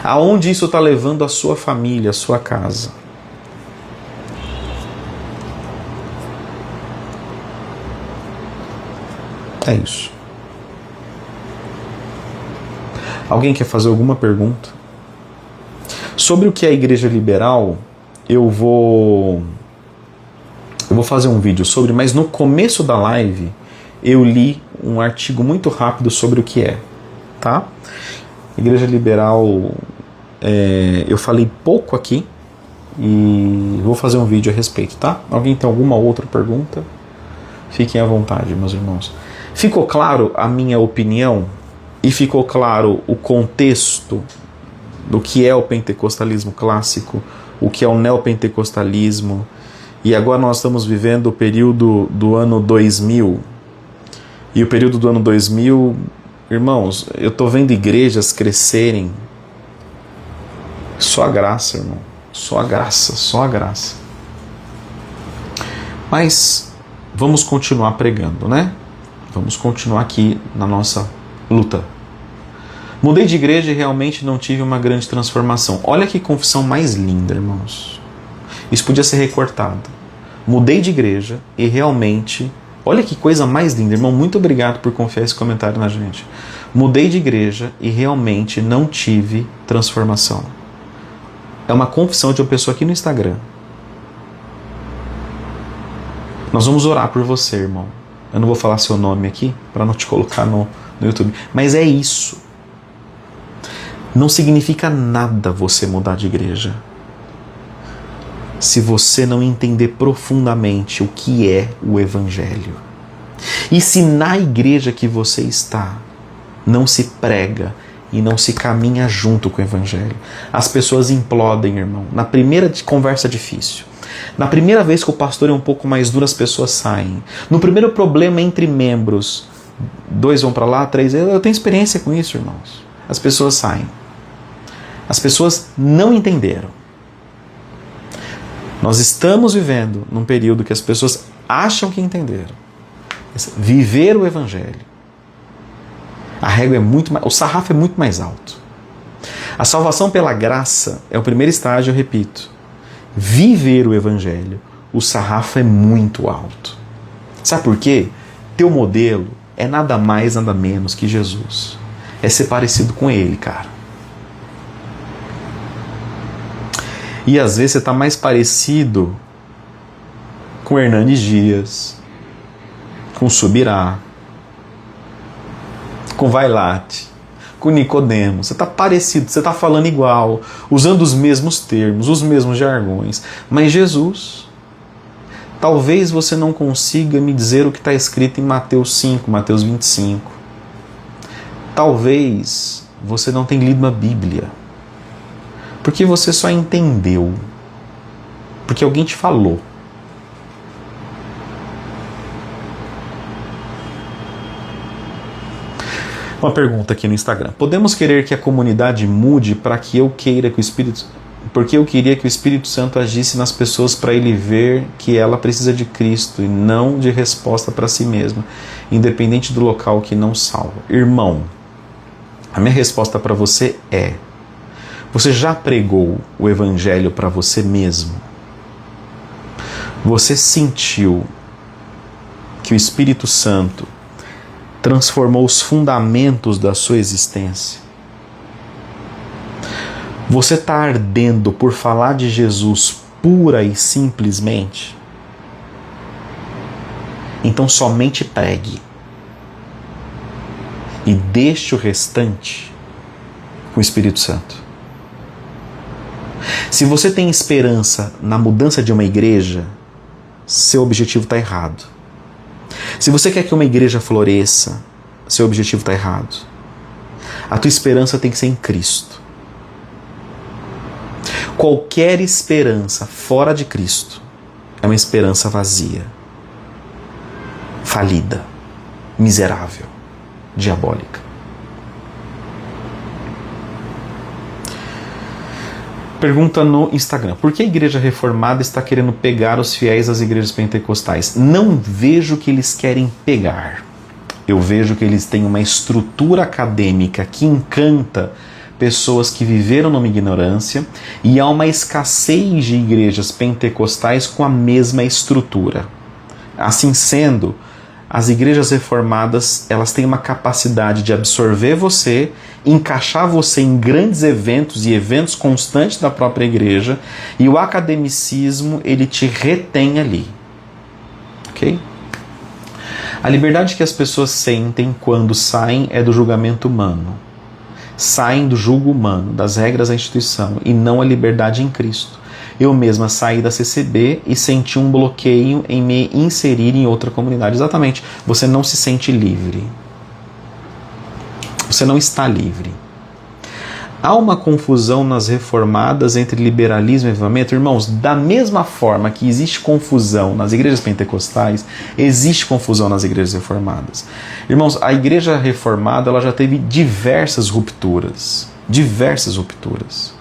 Aonde isso está levando a sua família, a sua casa? É isso. Alguém quer fazer alguma pergunta? Sobre o que é a igreja liberal, eu vou fazer um vídeo sobre, mas no começo da live eu li um artigo muito rápido sobre o que é, tá? Igreja Liberal, eu falei pouco aqui e vou fazer um vídeo a respeito, tá? Alguém tem alguma outra pergunta? Fiquem à vontade, meus irmãos. Ficou claro a minha opinião e ficou claro o contexto do que é o pentecostalismo clássico, o que é o neopentecostalismo, e agora nós estamos vivendo o período do ano 2000. E o período do ano 2000, irmãos, eu estou vendo igrejas crescerem. Só a graça, irmão. Só a graça, só a graça. Mas vamos continuar pregando, né? Vamos continuar aqui na nossa luta. Mudei de igreja e realmente não tive uma grande transformação. Olha que confissão mais linda, irmãos. Isso podia ser recortado. Mudei de igreja e realmente... Olha que coisa mais linda, irmão. Muito obrigado por confiar esse comentário na gente. Mudei de igreja e realmente não tive transformação. É uma confissão de uma pessoa aqui no Instagram. Nós vamos orar por você, irmão. Eu não vou falar seu nome aqui para não te colocar no YouTube. Mas é isso. Não significa nada você mudar de igreja se você não entender profundamente o que é o Evangelho. E se na igreja que você está não se prega e não se caminha junto com o Evangelho, as pessoas implodem, irmão. Na primeira conversa difícil, na primeira vez que o pastor é um pouco mais duro, as pessoas saem. No primeiro problema entre membros, 2 vão para lá, 3... Eu tenho experiência com isso, irmãos. As pessoas saem. As pessoas não entenderam. Nós estamos vivendo num período que as pessoas acham que entenderam. Viver o Evangelho. A régua é muito mais... O sarrafo é muito mais alto. A salvação pela graça é o primeiro estágio, eu repito. Viver o Evangelho, o sarrafo é muito alto. Sabe por quê? Teu modelo é nada mais, nada menos que Jesus. É ser parecido com Ele, cara. E às vezes você está mais parecido com Hernandes Dias, com Subirá, com Vailate, com Nicodemo. Você está parecido, você está falando igual, usando os mesmos termos, os mesmos jargões. Mas Jesus, talvez você não consiga me dizer o que está escrito em Mateus 5, Mateus 25. Talvez você não tenha lido a Bíblia. Porque você só entendeu. Porque alguém te falou. Uma pergunta aqui no Instagram. Podemos querer que a comunidade mude para que eu queira que o Espírito... Porque eu queria que o Espírito Santo agisse nas pessoas para ele ver que ela precisa de Cristo e não de resposta para si mesma, independente do local que não salva. Irmão, a minha resposta para você é: você já pregou o Evangelho para você mesmo? Você sentiu que o Espírito Santo transformou os fundamentos da sua existência? Você está ardendo por falar de Jesus pura e simplesmente? Então somente pregue. E deixe o restante com o Espírito Santo. Se você tem esperança na mudança de uma igreja, seu objetivo está errado. Se você quer que uma igreja floresça, seu objetivo está errado. A tua esperança tem que ser em Cristo. Qualquer esperança fora de Cristo é uma esperança vazia, falida, miserável, diabólica. Pergunta no Instagram: por que a igreja reformada está querendo pegar os fiéis das igrejas pentecostais? Não vejo que eles querem pegar. Eu vejo que eles têm uma estrutura acadêmica que encanta pessoas que viveram numa ignorância, e há uma escassez de igrejas pentecostais com a mesma estrutura. Assim sendo, as igrejas reformadas, elas têm uma capacidade de absorver você, encaixar você em grandes eventos e eventos constantes da própria igreja, e o academicismo, ele te retém ali. Ok? A liberdade que as pessoas sentem quando saem é do julgamento humano. Saem do julgo humano, das regras da instituição, e não a liberdade em Cristo. Eu mesma saí da CCB e senti um bloqueio em me inserir em outra comunidade. Exatamente, você não se sente livre. Você não está livre. Há uma confusão nas reformadas entre liberalismo e avivamento? Irmãos, da mesma forma que existe confusão nas igrejas pentecostais, existe confusão nas igrejas reformadas. Irmãos, a igreja reformada ela já teve diversas rupturas. Diversas rupturas.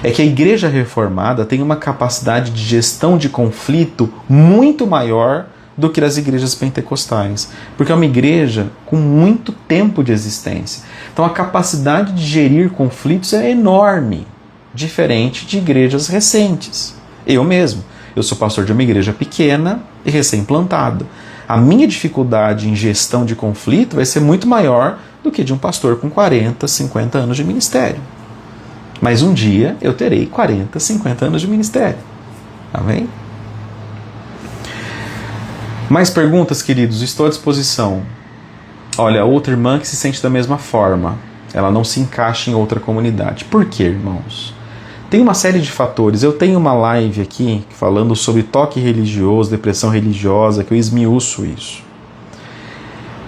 É que a igreja reformada tem uma capacidade de gestão de conflito muito maior do que as igrejas pentecostais, porque é uma igreja com muito tempo de existência. Então a capacidade de gerir conflitos é enorme, diferente de igrejas recentes. Eu mesmo, eu sou pastor de uma igreja pequena e recém-plantada. A minha dificuldade em gestão de conflito vai ser muito maior do que de um pastor com 40, 50 anos de ministério. Mas um dia eu terei 40, 50 anos de ministério. Amém? Mais perguntas, queridos? Estou à disposição. Olha, outra irmã que se sente da mesma forma. Ela não se encaixa em outra comunidade. Por quê, irmãos? Tem uma série de fatores. Eu tenho uma live aqui falando sobre toque religioso, depressão religiosa, que eu esmiuço isso.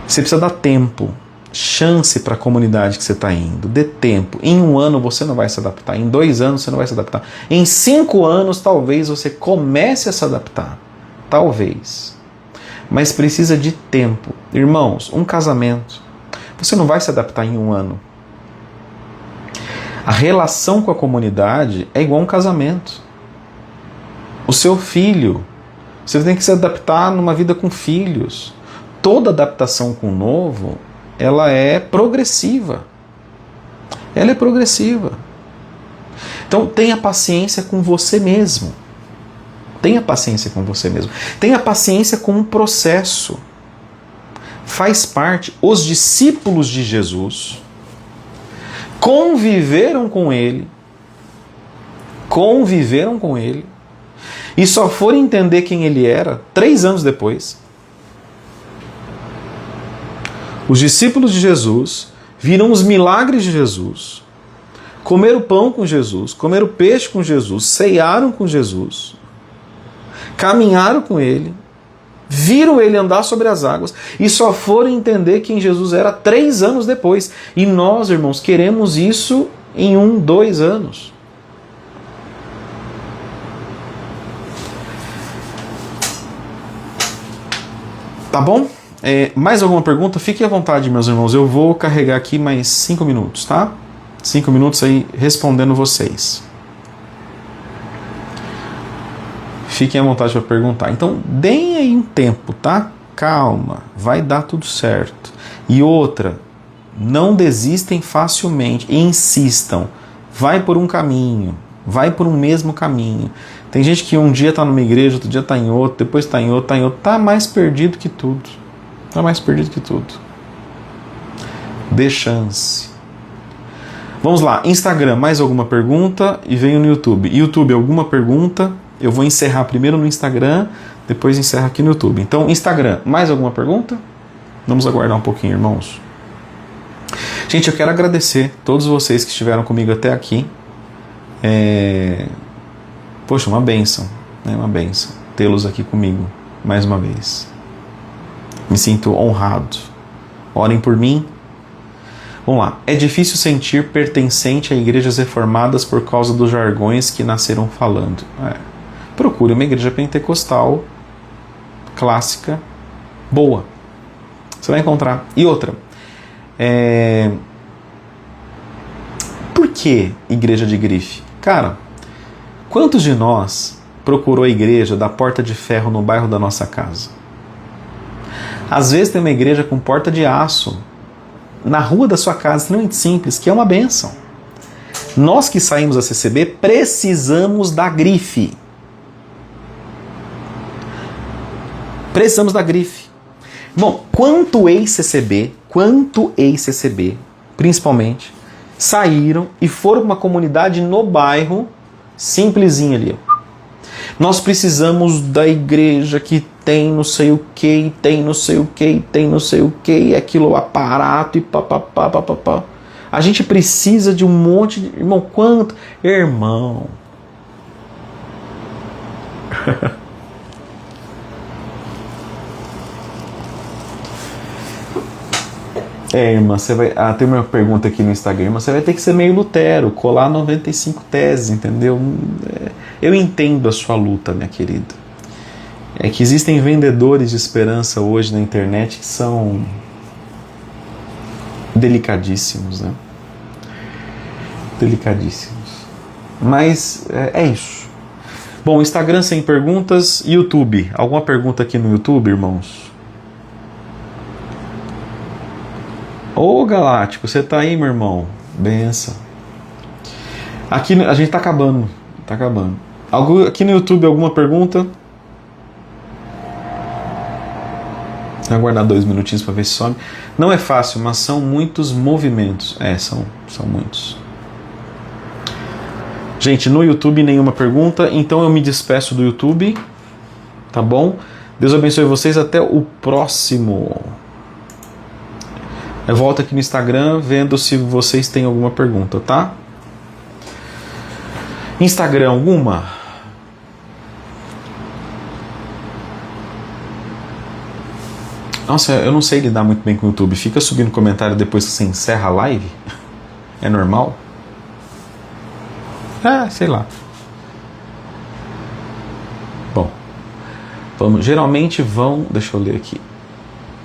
Você precisa dar tempo, chance para a comunidade que você está indo. Dê tempo. Em 1 ano você não vai se adaptar. Em 2 anos você não vai se adaptar. Em 5 anos talvez você comece a se adaptar. Talvez. Mas precisa de tempo. Irmãos, um casamento, você não vai se adaptar em 1 ano. A relação com a comunidade é igual a um casamento. O seu filho, você tem que se adaptar numa vida com filhos. Toda adaptação com o novo, ela é progressiva. Ela é progressiva. Então tenha paciência com você mesmo. Tenha paciência com você mesmo. Tenha paciência com o processo. Faz parte. Os discípulos de Jesus conviveram com ele. Conviveram com ele. E só foram entender quem ele era 3 anos depois. Os discípulos de Jesus viram os milagres de Jesus. Comeram pão com Jesus. Comeram peixe com Jesus. Ceiaram com Jesus. Caminharam com ele, viram ele andar sobre as águas e só foram entender quem Jesus era 3 anos depois. E nós, irmãos, queremos isso em 1, 2 anos. Tá bom? Mais alguma pergunta? Fiquem à vontade, meus irmãos. Eu vou carregar aqui mais 5 minutos, tá? 5 minutos aí respondendo vocês. Fiquem à vontade para perguntar. Então, deem aí um tempo, tá? Calma, vai dar tudo certo. E outra, não desistem facilmente, insistam. Vai por um caminho, vai por um mesmo caminho. Tem gente que um dia está numa igreja, outro dia está em outro, depois está em outro, está em outro. Está mais perdido que tudo. Está mais perdido que tudo. Dê chance. Vamos lá, Instagram, mais alguma pergunta? E venho no YouTube. YouTube, alguma pergunta? Eu vou encerrar primeiro no Instagram, depois encerro aqui no YouTube. Então, Instagram, mais alguma pergunta? Vamos aguardar um pouquinho, irmãos. Gente, eu quero agradecer a todos vocês que estiveram comigo até aqui. Poxa, uma bênção, né? Uma bênção tê-los aqui comigo mais uma vez. Me sinto honrado. Orem por mim. Vamos lá. É difícil sentir pertencente a igrejas reformadas por causa dos jargões que nasceram falando. Procure uma igreja pentecostal clássica, boa. Você vai encontrar. E outra, por que igreja de grife? Cara, quantos de nós procurou a igreja da Porta de Ferro no bairro da nossa casa? Às vezes tem uma igreja com porta de aço na rua da sua casa, extremamente simples, que é uma bênção. Nós que saímos da CCB precisamos da grife. Precisamos da grife. Bom, quanto ex-CCB, principalmente, saíram e foram para uma comunidade no bairro, simplesinha ali. Nós precisamos da igreja que tem não sei o que, tem não sei o que, tem não sei o que, aquilo aparato e papapá, papapá. A gente precisa de um monte de... Irmão, quanto? Irmão. Irmã, você vai... tem uma pergunta aqui no Instagram. Irmã, você vai ter que ser meio Lutero, colar 95 teses, entendeu? Eu entendo a sua luta, minha querida. É que existem vendedores de esperança hoje na internet que são delicadíssimos, né? Delicadíssimos. Mas é isso. Bom, Instagram sem perguntas. YouTube. Alguma pergunta aqui no YouTube, irmãos? Ô Galáctico, você tá aí, meu irmão? Benção. Aqui a gente tá acabando. Tá acabando. Aqui no YouTube, alguma pergunta? Vou aguardar 2 minutinhos para ver se some. Não é fácil, mas são muitos movimentos. São muitos. Gente, no YouTube nenhuma pergunta, então eu me despeço do YouTube. Tá bom? Deus abençoe vocês, até o próximo. Eu volto aqui no Instagram vendo se vocês têm alguma pergunta, tá? Instagram, alguma? Nossa, eu não sei lidar muito bem com o YouTube. Fica subindo comentário depois que você encerra a live? É normal? Sei lá. Bom, geralmente vão... Deixa eu ler aqui.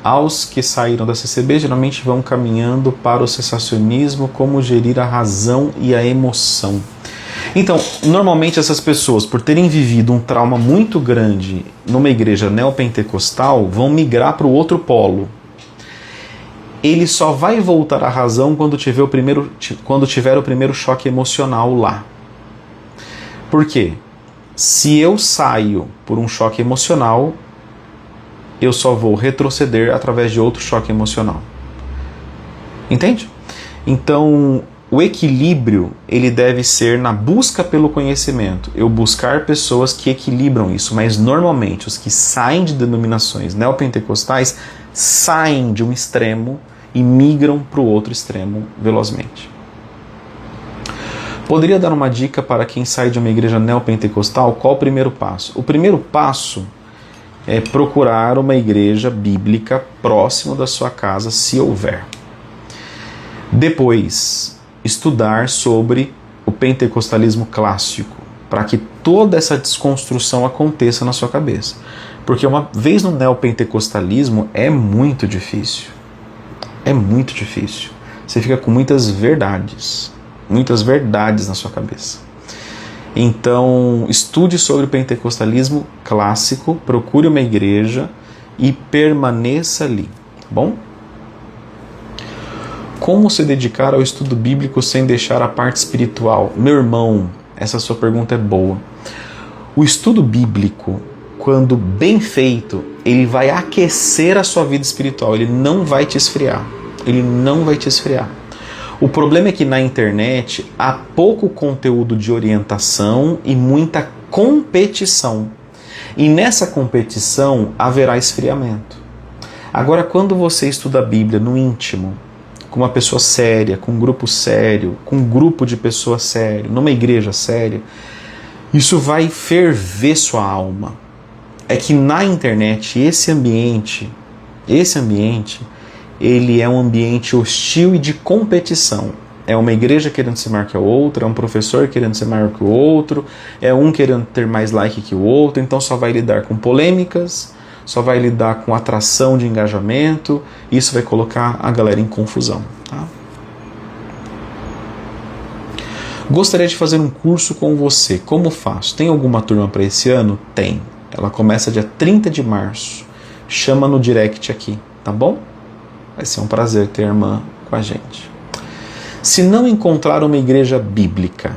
Aos que saíram da CCB, geralmente vão caminhando para o cessacionismo, como gerir a razão e a emoção. Então, normalmente essas pessoas, por terem vivido um trauma muito grande numa igreja neopentecostal, vão migrar para o outro polo. Ele só vai voltar à razão quando tiver o primeiro choque emocional lá. Por quê? Se eu saio por um choque emocional, eu só vou retroceder através de outro choque emocional. Entende? Então, o equilíbrio, ele deve ser na busca pelo conhecimento. Eu buscar pessoas que equilibram isso, mas normalmente os que saem de denominações neopentecostais saem de um extremo e migram para o outro extremo velozmente. Poderia dar uma dica para quem sai de uma igreja neopentecostal? Qual o primeiro passo? O primeiro passo é procurar uma igreja bíblica próximo da sua casa, se houver. Depois, estudar sobre o pentecostalismo clássico, para que toda essa desconstrução aconteça na sua cabeça. Porque uma vez no neopentecostalismo é muito difícil. É muito difícil. Você fica com muitas verdades na sua cabeça. Então, estude sobre o pentecostalismo clássico, procure uma igreja e permaneça ali, tá bom? Como se dedicar ao estudo bíblico sem deixar a parte espiritual? Meu irmão, essa sua pergunta é boa. O estudo bíblico, quando bem feito, ele vai aquecer a sua vida espiritual, ele não vai te esfriar. Ele não vai te esfriar. O problema é que na internet há pouco conteúdo de orientação e muita competição. E nessa competição haverá esfriamento. Agora, quando você estuda a Bíblia no íntimo, com uma pessoa séria, com um grupo sério, com um grupo de pessoas sério, numa igreja séria, isso vai ferver sua alma. É que na internet esse ambiente, ele é um ambiente hostil e de competição. É uma igreja querendo ser maior que a outra, é um professor querendo ser maior que o outro, é um querendo ter mais like que o outro, então só vai lidar com polêmicas, só vai lidar com atração de engajamento, e isso vai colocar a galera em confusão. Tá? Gostaria de fazer um curso com você. Como faço? Tem alguma turma para esse ano? Tem. Ela começa dia 30 de março. Chama no direct aqui, tá bom? Vai ser um prazer ter a irmã com a gente. Se não encontrar uma igreja bíblica,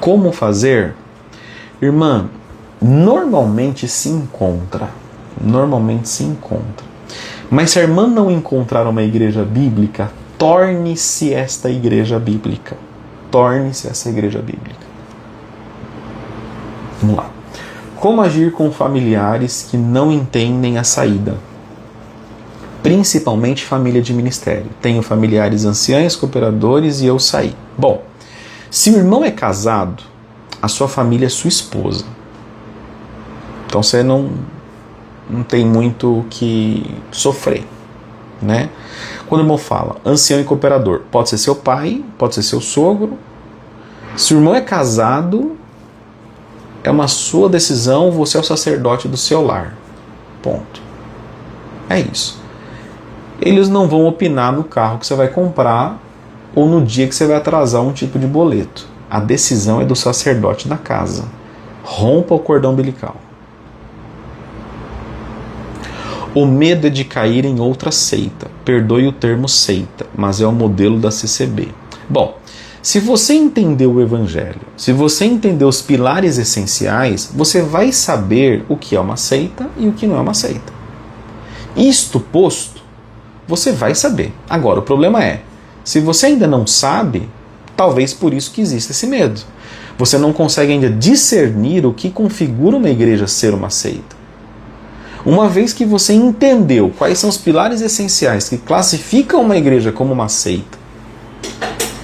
como fazer? Irmã, normalmente se encontra. Mas se a irmã não encontrar uma igreja bíblica, torne-se esta igreja bíblica. Torne-se essa igreja bíblica. Vamos lá. Como agir com familiares que não entendem a saída? Principalmente família de ministério. Tenho familiares anciãos, cooperadores e eu saí. Bom, se o irmão é casado, a sua família é sua esposa. Então você não tem muito o que sofrer, né? Quando o irmão fala ancião e cooperador, pode ser seu pai, pode ser seu sogro. Se o irmão é casado, é uma sua decisão, você é o sacerdote do seu lar. Ponto. É isso. Eles não vão opinar no carro que você vai comprar ou no dia que você vai atrasar um tipo de boleto. A decisão é do sacerdote da casa. Rompa o cordão umbilical. O medo é de cair em outra seita. Perdoe o termo seita, mas é o modelo da CCB. Bom, se você entendeu o Evangelho, se você entendeu os pilares essenciais, você vai saber o que é uma seita e o que não é uma seita. Isto posto, você vai saber. Agora, o problema é, se você ainda não sabe, talvez por isso que existe esse medo. Você não consegue ainda discernir o que configura uma igreja ser uma seita. Uma vez que você entendeu quais são os pilares essenciais que classificam uma igreja como uma seita,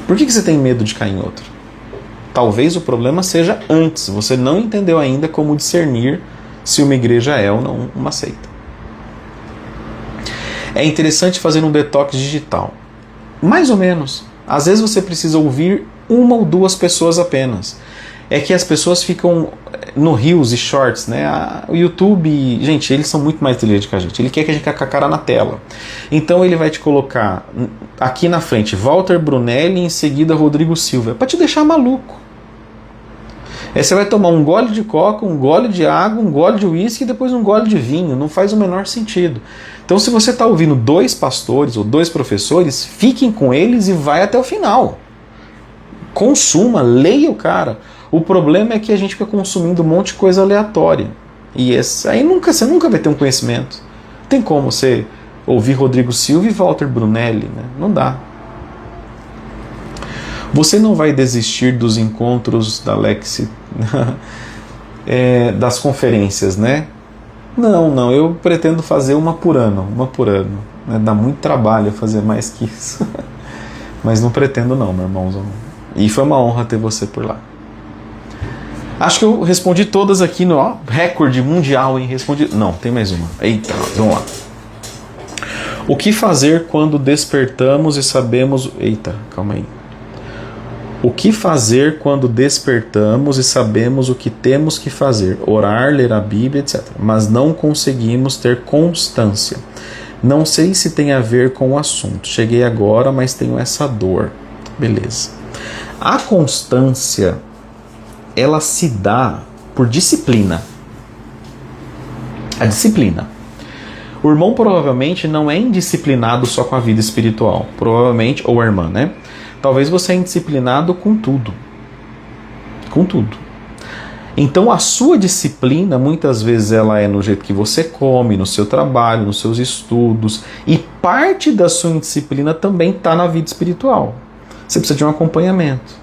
por que você tem medo de cair em outra? Talvez o problema seja antes. Você não entendeu ainda como discernir se uma igreja é ou não uma seita. É interessante fazer um detox digital. Mais ou menos. Às vezes você precisa ouvir uma ou duas pessoas apenas. É que as pessoas ficam no Reels e Shorts, né? O YouTube, gente, eles são muito mais inteligentes que a gente. Ele quer que a gente fique com a cara na tela. Então ele vai te colocar aqui na frente Walter Brunelli e em seguida Rodrigo Silva. É para te deixar maluco. Aí você vai tomar um gole de coca, um gole de água, um gole de uísque e depois um gole de vinho. Não faz o menor sentido. Então se você está ouvindo 2 pastores ou 2 professores, fiquem com eles e vai até o final. Consuma, leia o cara. O problema é que a gente fica consumindo um monte de coisa aleatória. E esse, aí você nunca vai ter um conhecimento. Tem como você ouvir Rodrigo Silva e Walter Brunelli, né? Não dá. Você não vai desistir dos encontros da Lexi, das conferências, né? Não, eu pretendo fazer uma por ano. Né? Dá muito trabalho fazer mais que isso. Mas não pretendo não, meu irmãozão. E foi uma honra ter você por lá. Acho que eu respondi todas aqui no recorde mundial, hein? Respondi. Não, tem mais uma. Eita, vamos lá. O que fazer quando despertamos e sabemos... Eita, calma aí. O que fazer quando despertamos e sabemos o que temos que fazer? Orar, ler a Bíblia, etc. Mas não conseguimos ter constância. Não sei se tem a ver com o assunto. Cheguei agora, mas tenho essa dor. Beleza. A constância, ela se dá por disciplina. A disciplina. O irmão provavelmente não é indisciplinado só com a vida espiritual. Provavelmente, ou a irmã, né? Talvez você é indisciplinado com tudo. Com tudo. Então a sua disciplina, muitas vezes ela é no jeito que você come, no seu trabalho, nos seus estudos. E parte da sua indisciplina também está na vida espiritual. Você precisa de um acompanhamento.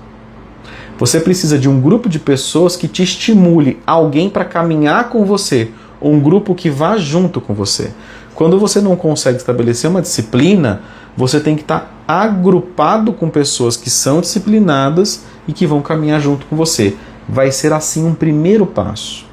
Você precisa de um grupo de pessoas que te estimule, alguém para caminhar com você, um grupo que vá junto com você. Quando você não consegue estabelecer uma disciplina, você tem que estar agrupado com pessoas que são disciplinadas e que vão caminhar junto com você. Vai ser assim um primeiro passo.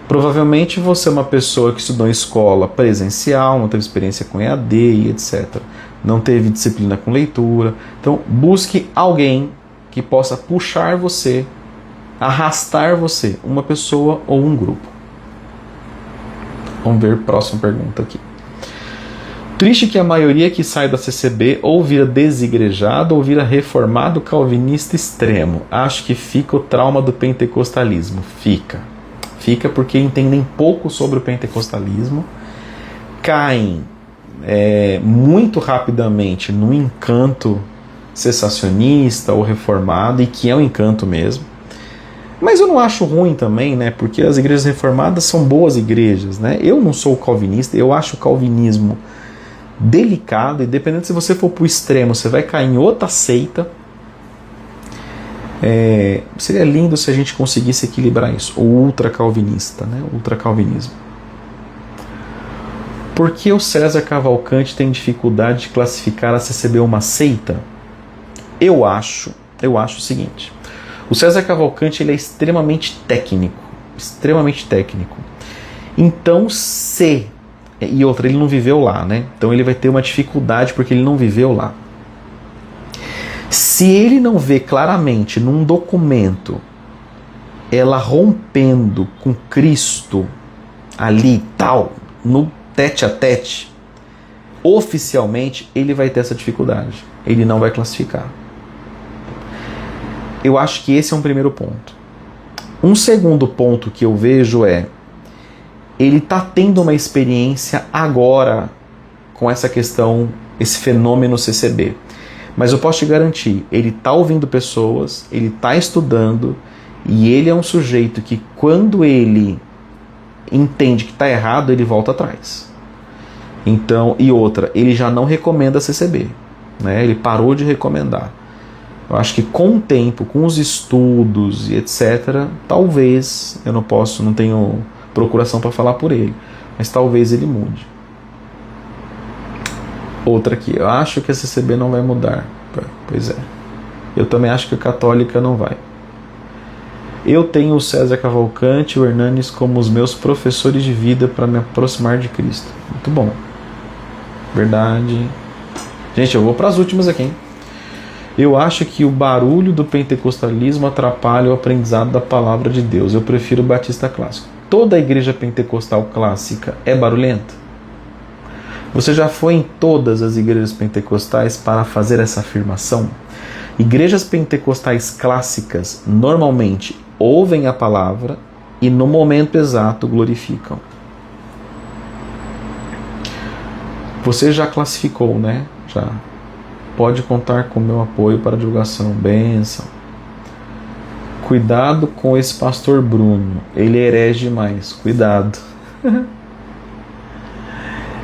Provavelmente você é uma pessoa que estudou em escola presencial, não teve experiência com EAD e etc. Não teve disciplina com leitura. Então busque alguém que possa puxar você, arrastar você, uma pessoa ou um grupo. Vamos ver a próxima pergunta aqui. Triste que a maioria que sai da CCB ou vira desigrejado ou vira reformado calvinista extremo. Acho que fica o trauma do pentecostalismo. Fica porque entendem pouco sobre o pentecostalismo, caem muito rapidamente no encanto cessacionista ou reformado, e que é um encanto mesmo. Mas eu não acho ruim também, né? Porque as igrejas reformadas são boas igrejas, né? Eu não sou calvinista, eu acho o calvinismo delicado, e dependendo se você for para o extremo, você vai cair em outra seita. Seria lindo se a gente conseguisse equilibrar isso. O ultracalvinista, né? O ultracalvinismo. Por que o César Cavalcanti tem dificuldade de classificar a CCB uma seita? Eu acho o seguinte. O César Cavalcanti ele é extremamente técnico. Então, e outra, ele não viveu lá, né? Então ele vai ter uma dificuldade porque ele não viveu lá. Se ele não vê claramente num documento ela rompendo com Cristo ali tal, no tete a tete, oficialmente ele vai ter essa dificuldade. Ele não vai classificar. Eu acho que esse é um primeiro ponto. Um segundo ponto que eu vejo ele está tendo uma experiência agora com essa questão, esse fenômeno CCB. Mas eu posso te garantir, ele está ouvindo pessoas, ele está estudando, e ele é um sujeito que quando ele entende que está errado, ele volta atrás. Então, e outra, ele já não recomenda a CCB, né? Ele parou de recomendar. Eu acho que com o tempo, com os estudos e etc., talvez, não tenho procuração para falar por ele, mas talvez ele mude. Outra aqui, eu acho que a CCB não vai mudar. Pois é. Eu também acho que a católica não vai. Eu tenho o César Cavalcanti e o Hernanes como os meus professores de vida para me aproximar de Cristo. Muito bom. Verdade. Gente, eu vou para as últimas aqui, hein? Eu acho que o barulho do pentecostalismo atrapalha o aprendizado da palavra de Deus. Eu prefiro o batista clássico. Toda a igreja pentecostal clássica é barulhenta? Você já foi em todas as igrejas pentecostais para fazer essa afirmação? Igrejas pentecostais clássicas normalmente ouvem a palavra e no momento exato glorificam. Você já classificou, né? Já. Pode contar com o meu apoio para a divulgação. Bênção. Cuidado com esse pastor Bruno. Ele é herege demais. Cuidado.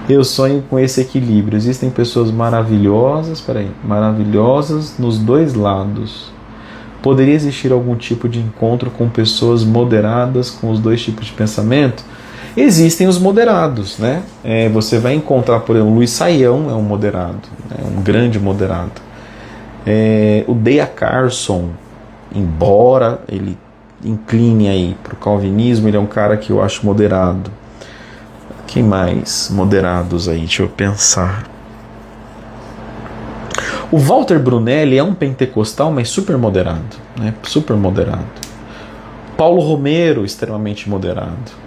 Eu sonho com esse equilíbrio. Existem pessoas maravilhosas, maravilhosas nos dois lados. Poderia existir algum tipo de encontro com pessoas moderadas com os dois tipos de pensamento? Existem os moderados, né? Você vai encontrar, por exemplo, Luiz Saião é um moderado, né? Um grande moderado. O Dea Carson, embora ele incline aí para o calvinismo, ele é um cara que eu acho moderado. Quem mais moderados aí? Deixa eu pensar. O Walter Brunelli é um pentecostal, mas super moderado, né? Super moderado. Paulo Romero, extremamente moderado.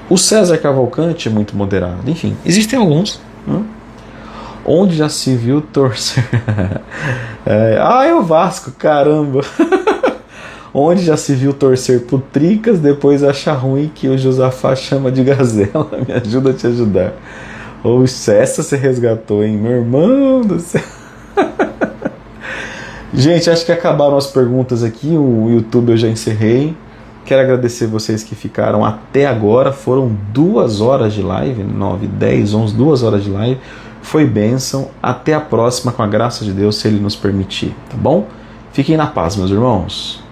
O César Cavalcanti é muito moderado. Enfim, existem alguns. Onde já se viu torcer... é o Vasco, caramba! Onde já se viu torcer pro Tricas, depois achar ruim que o Josafá chama de gazela. Me ajuda a te ajudar. Essa você resgatou, hein? Meu irmão do céu. Gente, acho que acabaram as perguntas aqui. O YouTube eu já encerrei. Quero agradecer vocês que ficaram até agora. Foram 2 horas de live. 9, 10, 11, 2 horas de live. Foi bênção. Até a próxima, com a graça de Deus, se Ele nos permitir. Tá bom? Fiquem na paz, meus irmãos.